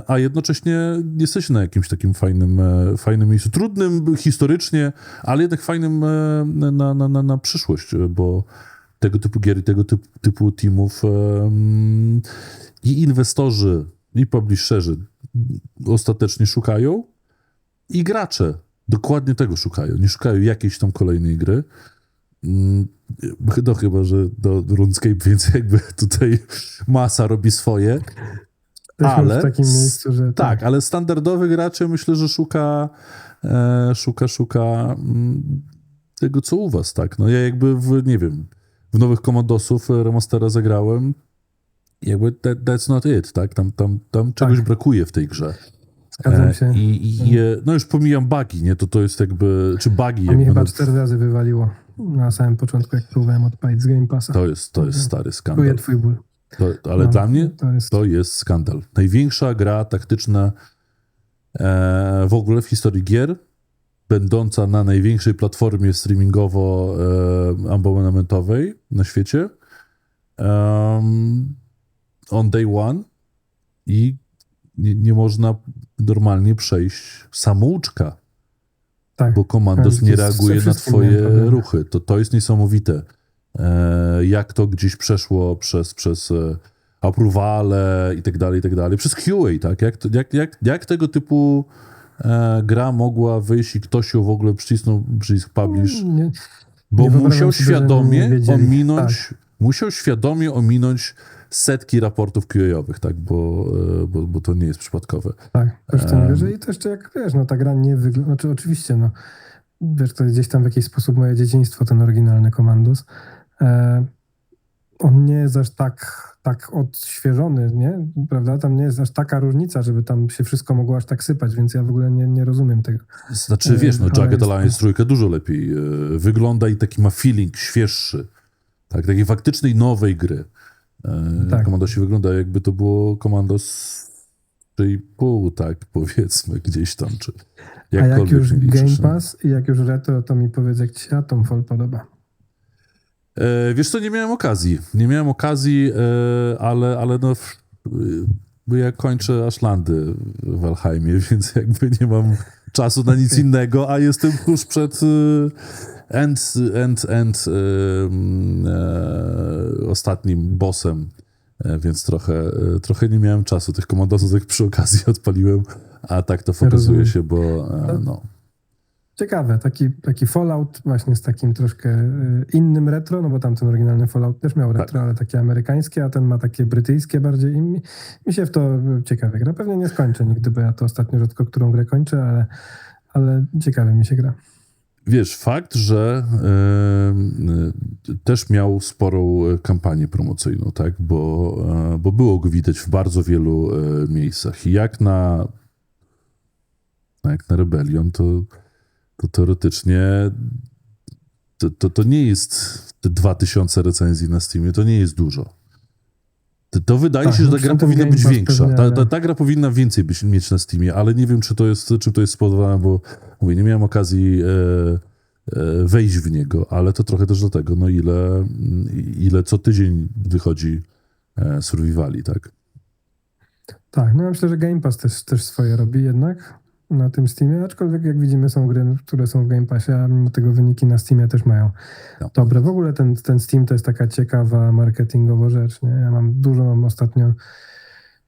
A jednocześnie jesteście na jakimś takim fajnym miejscu. Trudnym historycznie, ale jednak fajnym na przyszłość, bo tego typu gier i tego typu teamów i inwestorzy, i publisherzy ostatecznie szukają, i gracze dokładnie tego szukają. Nie szukają jakiejś tam kolejnej gry. No chyba, że do RuneScape, więc jakby tutaj masa robi swoje. Jesteśmy Ale w takim miejscu, że tak, ale standardowy gracze myślę, że szuka tego, co u was, tak? No ja jakby nie wiem, w nowych Commandosów remastera zagrałem, jakby that's not it, tak? Tam czegoś brakuje w tej grze. Zgadzam się. No już pomijam bugi, nie? To jest jakby, czy bugi A mi jakby, chyba no, 4 razy wywaliło na samym początku, jak próbowałem odpalić z Game Passa. to jest stary skandal. Czuję twój ból. Ale No, dla mnie to jest... to jest skandal. Największa gra taktyczna w ogóle w historii gier, będąca na największej platformie streamingowo-abonamentowej na świecie, on day one, i nie można normalnie przejść samouczka, Tak. bo Commandos nie reaguje na twoje miałem problemy. ruchy. To jest niesamowite. Jak to gdzieś przeszło przez appruvale i tak dalej, przez QA, tak? Jak tego typu gra mogła wyjść i ktoś ją w ogóle przycisnął przycisk publish, Nie, bo nie wyobrażam sobie, że nie wiedzieli. musiał świadomie ominąć setki raportów QA-owych, tak? Bo to nie jest przypadkowe. tak, też to nie wierzę. I to jeszcze jak wiesz, no ta gra nie wygląda, znaczy oczywiście, no wiesz, to jest gdzieś tam w jakiś sposób moje dzieciństwo, ten oryginalny Commandos. On nie jest aż tak odświeżony, nie? Prawda? Tam nie jest aż taka różnica, żeby tam się wszystko mogło aż tak sypać, więc ja w ogóle nie rozumiem tego. Znaczy, wiesz, no ale Jagged jest Alliance trójka dużo lepiej wygląda i taki ma feeling świeższy, tak? Takiej faktycznej nowej gry. Tak. Commandosie wygląda, jakby to było Commandos 3,5, tak, powiedzmy, gdzieś tam, czy A jak jakkolwiek już liczysz, Game no. Pass i jak już retro, to mi powiedz, jak ci się Atomfall podoba. Wiesz co, nie miałem okazji, ale no, bo ja kończę Ashlandy w Valheimie, więc jakby nie mam czasu na nic innego, a jestem tuż przed ostatnim bossem, więc trochę nie miałem czasu. Tych komandosów tak przy okazji odpaliłem, a tak to fokusuję rozumiem. się, bo no. Ciekawe, taki Fallout właśnie z takim troszkę innym retro, no bo tamten oryginalny Fallout też miał retro, ale takie amerykańskie, a ten ma takie brytyjskie bardziej i mi się w to ciekawie gra. Pewnie nie skończę nigdy, bo ja to ostatnio rzadko którą grę kończę, ale ciekawie mi się gra. Wiesz, fakt, że też miał sporą kampanię promocyjną, tak? Bo było go widać w bardzo wielu miejscach. I jak na Rebellion, to teoretycznie to nie jest te 2000 recenzji na Steamie, to nie jest dużo. To wydaje Tak, się, że no ta gra przy tym powinna Game być Pass większa. pewnie, Ta, ale- ta, ta gra powinna więcej mieć na Steamie, ale nie wiem, czym to jest spowodowane, bo mówię, nie miałem okazji wejść w niego, ale to trochę też dlatego, no ile co tydzień wychodzi survivali, tak? Tak, no ja myślę, że Game Pass też swoje robi jednak na tym Steamie, aczkolwiek jak widzimy są gry, które są w Game Passie, a mimo tego wyniki na Steamie też mają No. dobre. W ogóle ten Steam to jest taka ciekawa marketingowa rzecz, nie? Ja mam ostatnio,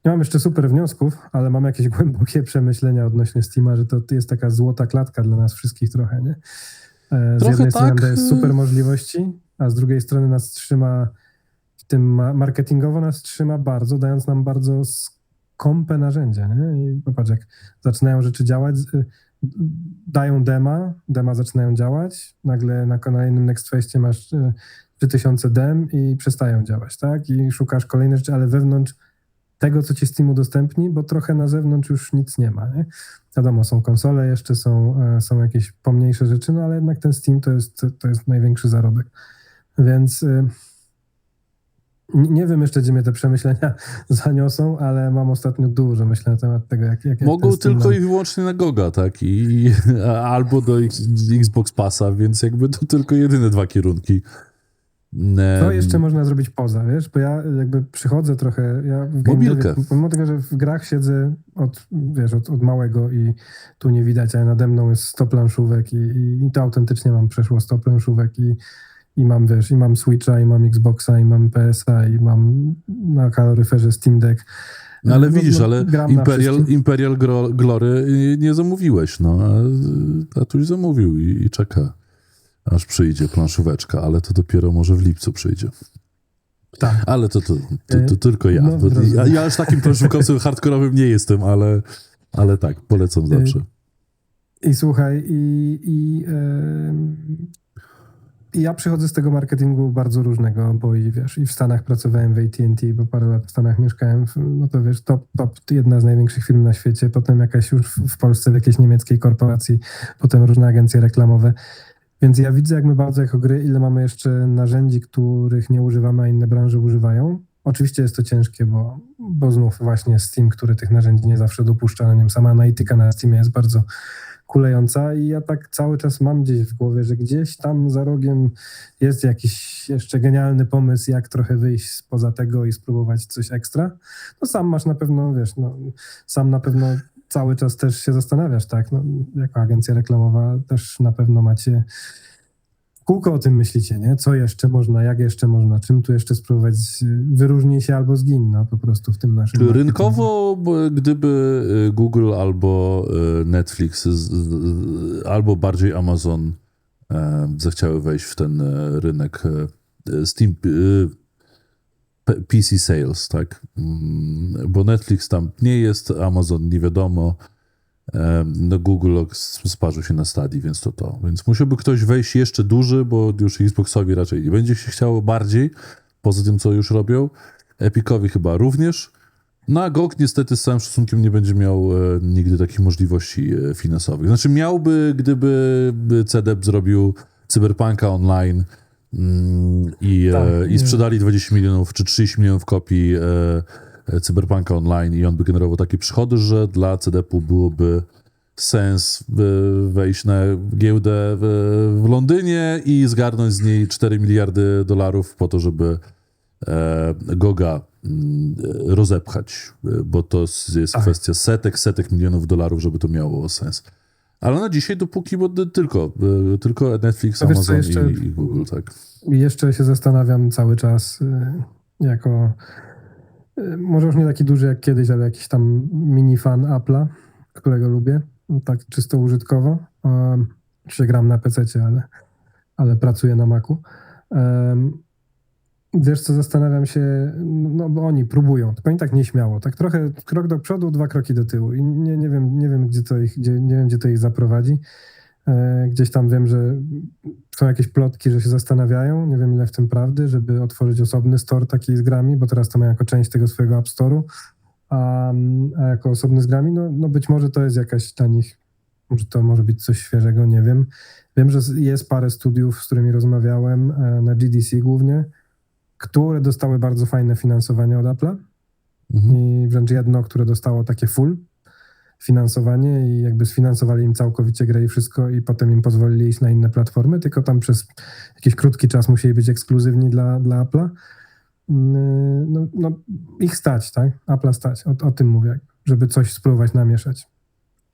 nie mam jeszcze super wniosków, ale mam jakieś głębokie przemyślenia odnośnie Steama, że to jest taka złota klatka dla nas wszystkich trochę, nie? Z Trochę jednej strony tak. daje super możliwości, a z drugiej strony nas trzyma w tym marketingowo nas trzyma bardzo, dając nam bardzo skąpe narzędzia, nie? I popatrz, jak zaczynają rzeczy działać, dają dema zaczynają działać, nagle na kolejnym Next Festie masz 3000 dem i przestają działać, tak? I szukasz kolejne rzeczy, ale wewnątrz tego, co ci Steam udostępni, bo trochę na zewnątrz już nic nie ma, nie? Wiadomo, są konsole, jeszcze są jakieś pomniejsze rzeczy, no ale jednak ten Steam to jest największy zarobek. Więc nie wiem jeszcze, gdzie mnie te przemyślenia zaniosą, ale mam ostatnio dużo myślę na temat tego, jak Mogą ten Steam tylko nam- i wyłącznie na Goga, tak? Albo do Xbox Passa, więc jakby to tylko jedyne dwa kierunki. To jeszcze można zrobić poza, wiesz, bo ja jakby przychodzę trochę, ja w game Mobilkę. devie, pomimo tego, że w grach siedzę od małego i tu nie widać, ale nade mną jest 100 planszówek i to autentycznie mam przeszło 100 planszówek i mam, wiesz, i mam Switcha, i mam Xboxa, i mam PS-a, i mam na kaloryferze Steam Deck. No ale widzisz, ale gram na wszystkim. Imperial Glory nie zamówiłeś, no. A tuś zamówił i czeka, aż przyjdzie planszóweczka, ale to dopiero może w lipcu przyjdzie. Tak. Ale to tylko ja. No, Bo drodzy. ja aż takim planszówkowcem hardkorowym nie jestem, ale tak, polecam zawsze. I słuchaj, i ja przychodzę z tego marketingu bardzo różnego, bo i wiesz, i w Stanach pracowałem w AT&T, bo parę lat w Stanach mieszkałem, no to wiesz, top, jedna z największych firm na świecie, potem jakaś już w Polsce w jakiejś niemieckiej korporacji, potem różne agencje reklamowe. Więc ja widzę, jak my bardzo jako gry, ile mamy jeszcze narzędzi, których nie używamy, a inne branże używają. Oczywiście jest to ciężkie, bo znów właśnie Steam, który tych narzędzi nie zawsze dopuszcza, no nie wiem, sama analityka na Steamie jest bardzo kulejąca i ja tak cały czas mam gdzieś w głowie, że gdzieś tam za rogiem jest jakiś jeszcze genialny pomysł, jak trochę wyjść spoza tego i spróbować coś ekstra. No sam masz na pewno, wiesz, no sam na pewno cały czas też się zastanawiasz, tak? No, jako agencja reklamowa też na pewno macie kółko o tym myślicie, nie? Co jeszcze można, jak jeszcze można, czym tu jeszcze spróbować, wyróżnij się albo zgiń, no po prostu w tym naszym marketingu. Rynkowo, gdyby Google albo Netflix, albo bardziej Amazon zechciały wejść w ten rynek Steam PC sales, tak? Bo Netflix tam nie jest, Amazon nie wiadomo, no Google sparzył się na Stadii, więc to. Więc musiałby ktoś wejść jeszcze duży, bo już Xboxowi raczej nie będzie się chciało bardziej, poza tym, co już robią. Epicowi chyba również. No a GOG niestety z całym szacunkiem nie będzie miał nigdy takich możliwości finansowych. Znaczy miałby, gdyby CDEP zrobił Cyberpunka online i sprzedali 20 milionów czy 30 milionów kopii Cyberpunka online i on by generował takie przychody, że dla CDEP-u byłoby sens wejść na giełdę w Londynie i zgarnąć z niej 4 miliardy dolarów po to, żeby GOGa rozepchać, bo to jest kwestia setek milionów dolarów, żeby to miało sens. Ale na dzisiaj dopóki, bo tylko Netflix, No wiesz co, Amazon i Google, tak. Jeszcze się zastanawiam cały czas jako może już nie taki duży jak kiedyś, ale jakiś tam mini fan Apple'a, którego lubię, tak czysto użytkowo. Czy gram na PC-cie, ale pracuję na Macu. Wiesz co, zastanawiam się, no bo oni próbują, tylko oni tak nieśmiało, tak trochę krok do przodu, 2 kroki do tyłu i nie wiem, gdzie to ich zaprowadzi. Gdzieś tam wiem, że są jakieś plotki, że się zastanawiają, nie wiem ile w tym prawdy, żeby otworzyć osobny store taki z grami, bo teraz to mają jako część tego swojego App Store'u, a jako osobny z grami, no być może to jest jakaś dla nich, może to może być coś świeżego, nie wiem. Wiem, że jest parę studiów, z którymi rozmawiałem, na GDC głównie, które dostały bardzo fajne finansowanie od Apple'a i wręcz jedno, które dostało takie full finansowanie i jakby sfinansowali im całkowicie grę i wszystko i potem im pozwolili iść na inne platformy, tylko tam przez jakiś krótki czas musieli być ekskluzywni dla Apple'a. No, ich stać, tak? Apple'a stać, o tym mówię, żeby coś spróbować namieszać.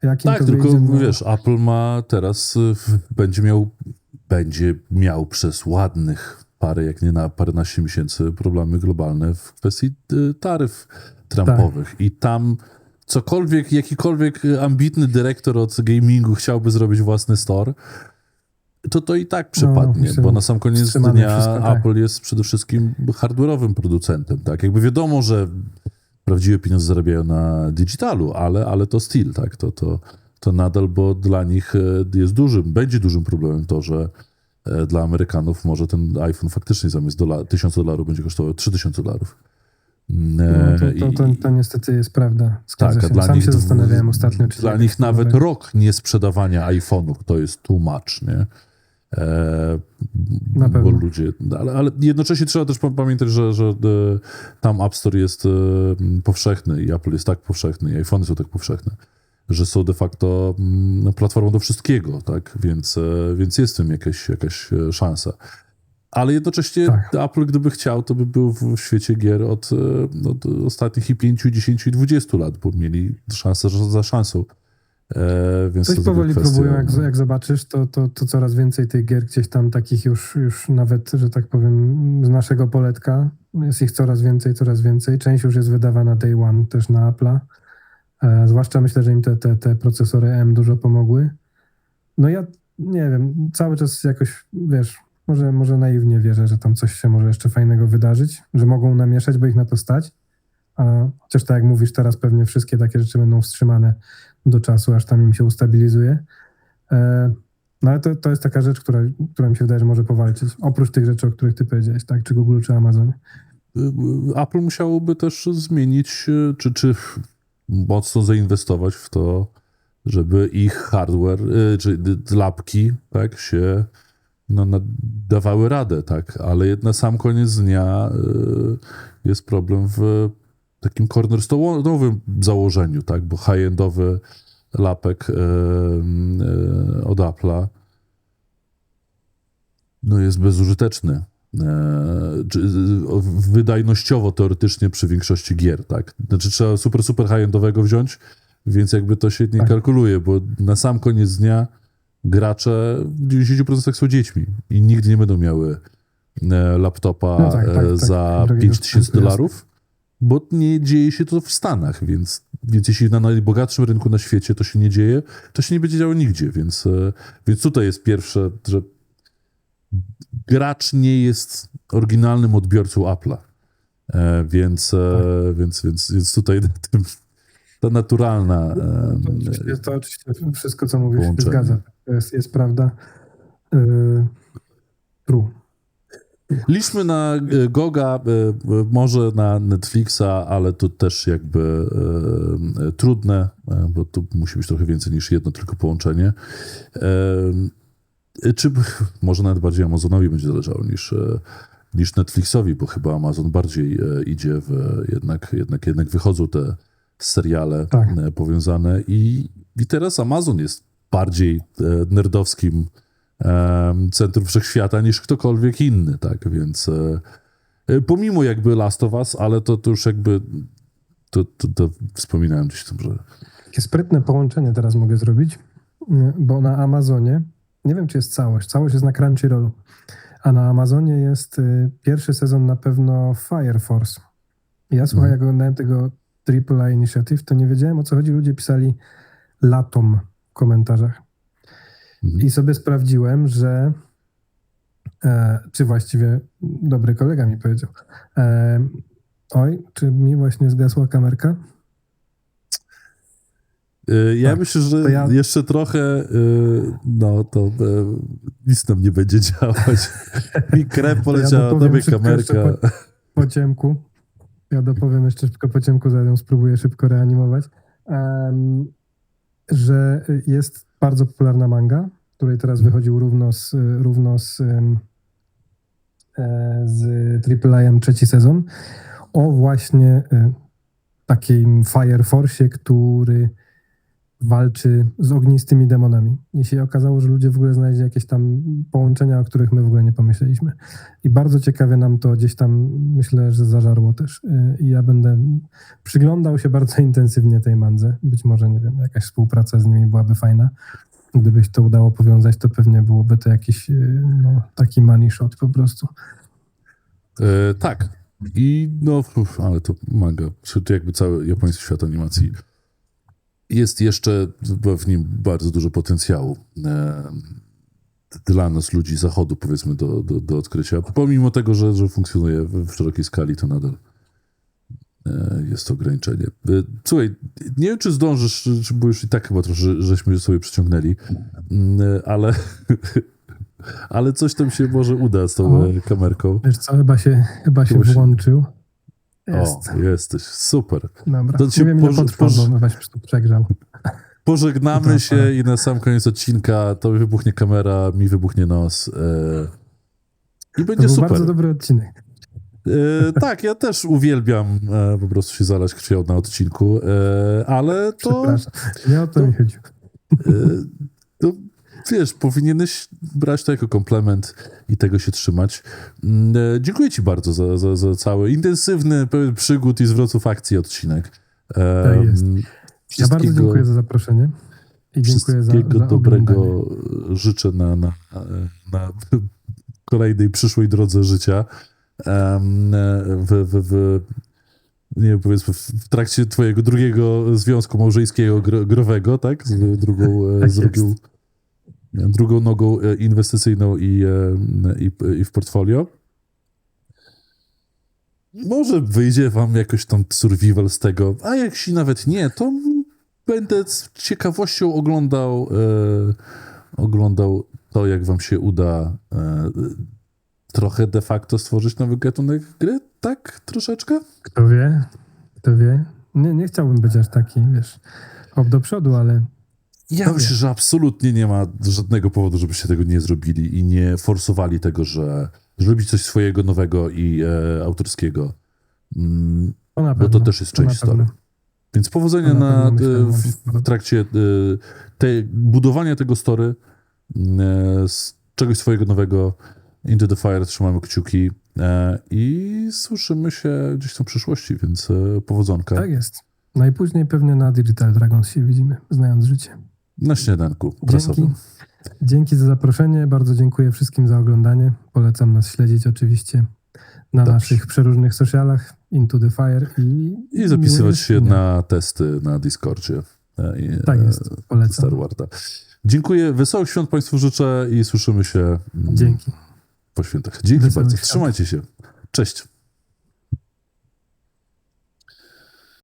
Jak im Tak, to tylko wyjdzie, no, wiesz, Apple ma teraz, będzie miał przez ładnych parę, jak nie na paręnaście miesięcy problemy globalne w kwestii taryf trumpowych. I tam cokolwiek, jakikolwiek ambitny dyrektor od gamingu chciałby zrobić własny store, to i tak przepadnie, bo na sam koniec dnia wszystko, tak. Apple jest przede wszystkim hardware'owym producentem, tak? Jakby wiadomo, że prawdziwe pieniądze zarabiają na digitalu, ale to still, tak? To nadal, bo dla nich będzie dużym problemem to, że dla Amerykanów może ten iPhone faktycznie zamiast $1000 będzie kosztował $3000. To niestety jest prawda. Tak, a dla Sam nich się zastanawiałem ostatnio, czy dla nich nawet rok niesprzedawania iPhone'ów to jest too much, nie? Na pewno. Bo ludzie, ale jednocześnie trzeba też pamiętać, że tam App Store jest powszechny i Apple jest tak powszechny i iPhony są tak powszechne, że są de facto platformą do wszystkiego, tak? Więc jest w tym jakaś szansa. Ale jednocześnie tak. Apple, gdyby chciał, to by był w świecie gier od ostatnich i 5, 10 i 20 lat, bo mieli szansę za szansą. Więc coś powoli próbują, jak zobaczysz, to coraz więcej tych gier gdzieś tam takich już nawet, że tak powiem, z naszego poletka. Jest ich coraz więcej. Część już jest wydawana day one też na Apple'a. Zwłaszcza myślę, że im te procesory M dużo pomogły. No ja nie wiem, cały czas jakoś, wiesz, może naiwnie wierzę, że tam coś się może jeszcze fajnego wydarzyć, że mogą namieszać, bo ich na to stać. Chociaż tak jak mówisz, teraz pewnie wszystkie takie rzeczy będą wstrzymane do czasu, aż tam im się ustabilizuje. No ale to jest taka rzecz, która mi się wydaje, że może powalczyć. Oprócz tych rzeczy, o których ty powiedziałeś, tak? Czy Google, czy Amazon. Apple musiałoby też zmienić, czy mocno zainwestować w to, żeby ich hardware, czy lapki, tak, się dawały radę, tak, ale na sam koniec dnia jest problem w takim cornerstone'owym założeniu, tak, bo high-endowy lapek od Apple'a jest bezużyteczny. Wydajnościowo, teoretycznie przy większości gier, tak. Znaczy trzeba super high-endowego wziąć, więc jakby to się nie kalkuluje, bo na sam koniec dnia gracze w 90% są dziećmi i nigdy nie będą miały laptopa za $5000, bo nie dzieje się to w Stanach, więc jeśli na najbogatszym rynku na świecie to się nie dzieje, to się nie będzie działo nigdzie, więc tutaj jest pierwsze, że gracz nie jest oryginalnym odbiorcą Apple'a, więc tutaj na tym ta naturalna to oczywiście wszystko, co mówisz, się zgadza. To jest prawda. True. Liczmy na Goga, może na Netflixa, ale to też jakby trudne, bo tu musi być trochę więcej niż jedno tylko połączenie. Czy może nawet bardziej Amazonowi będzie zależało niż Netflixowi, bo chyba Amazon bardziej idzie jednak wychodzą te seriale powiązane i teraz Amazon jest bardziej nerdowskim centrum wszechświata niż ktokolwiek inny, tak, więc pomimo jakby Last of Us, ale to już jakby to wspominałem gdzieś tam, że... Takie sprytne połączenie teraz mogę zrobić, bo na Amazonie, nie wiem czy jest całość jest na Crunchyrollu, a na Amazonie jest pierwszy sezon na pewno Fire Force. Ja słuchaj, jak oglądałem tego AAA Initiative, to nie wiedziałem, o co chodzi. Ludzie pisali Latom w komentarzach. I sobie sprawdziłem, że czy właściwie dobry kolega mi powiedział. Czy mi właśnie zgasła kamerka? Ja myślę, że jeszcze trochę to nic nam nie będzie działać. Mi krew poleciała, tobie kamerka. Po ciemku. Ja dopowiem jeszcze szybko po ciemku, zaraz ją spróbuję szybko reanimować. Że jest bardzo popularna manga, której teraz wychodził równo z z AAA trzeci sezon o właśnie takim Fire Force'ie, który walczy z ognistymi demonami. I się okazało, że ludzie w ogóle znaleźli jakieś tam połączenia, o których my w ogóle nie pomyśleliśmy. I bardzo ciekawie nam to gdzieś tam, myślę, że zażarło też. I ja będę przyglądał się bardzo intensywnie tej mandze. Być może, nie wiem, jakaś współpraca z nimi byłaby fajna. Gdybyś to udało powiązać, to pewnie byłoby to jakiś taki money shot po prostu. Tak. I ale to manga, czy jakby cały japoński świat animacji jest jeszcze w nim bardzo dużo potencjału dla nas, ludzi zachodu, powiedzmy, do odkrycia. Pomimo tego, że funkcjonuje w szerokiej skali, to nadal jest to ograniczenie. Słuchaj, nie wiem, czy zdążysz, bo już i tak chyba trochę żeśmy sobie przyciągnęli, ale coś tam się może uda z tą kamerką. Wiesz co, chyba się włączył. Jest. O, jesteś. Super. Dobra. To Nie wiem, ile potrwa, bo chyba się tu przegrzał. Pożegnamy się i na sam koniec odcinka to wybuchnie kamera, mi wybuchnie nos i będzie To był super. bardzo dobry odcinek. Tak, ja też uwielbiam po prostu się zalać krwią na odcinku, ale to... Przepraszam, nie o to mi chodziło. To, wiesz, powinieneś brać to jako komplement i tego się trzymać. Dziękuję ci bardzo za cały intensywny, pełen przygód i zwrotów akcji odcinek. Tak jest. Ja bardzo dziękuję za zaproszenie i dziękuję za dobrego oglądanie. życzę na kolejnej przyszłej drodze życia. Nie wiem, powiedzmy, w trakcie twojego drugiego związku małżeńskiego growego, tak? Z drugą nogą inwestycyjną i w portfolio. Może wyjdzie wam jakoś tam survival z tego, a jeśli nawet nie, to będę z ciekawością oglądał to, jak wam się uda trochę de facto stworzyć nowy gatunek gry, tak? Troszeczkę? Kto wie? Nie chciałbym być aż taki, wiesz, hop do przodu, ale... Ja myślę, że absolutnie nie ma żadnego powodu, żebyście tego nie zrobili i nie forsowali tego, że robić coś swojego, nowego i autorskiego. Bo to też jest część story. Więc powodzenia w trakcie budowania tego story, z czegoś swojego nowego. Into the Fire, trzymamy kciuki i słyszymy się gdzieś tam w przyszłości, więc powodzonka. Tak jest. Najpóźniej pewnie na Digital Dragons się widzimy, znając życie. Na śniadanku prasowym. Dzięki za zaproszenie, bardzo dziękuję wszystkim za oglądanie. Polecam nas śledzić oczywiście na naszych przeróżnych socialach, Into the Fire i zapisywać się na testy na Discordzie. Tak jest, polecam. Star Warda. Dziękuję, wesołych świąt Państwu życzę i słyszymy się Dzięki. po świętach. Dzięki bardzo, trzymajcie się. Cześć.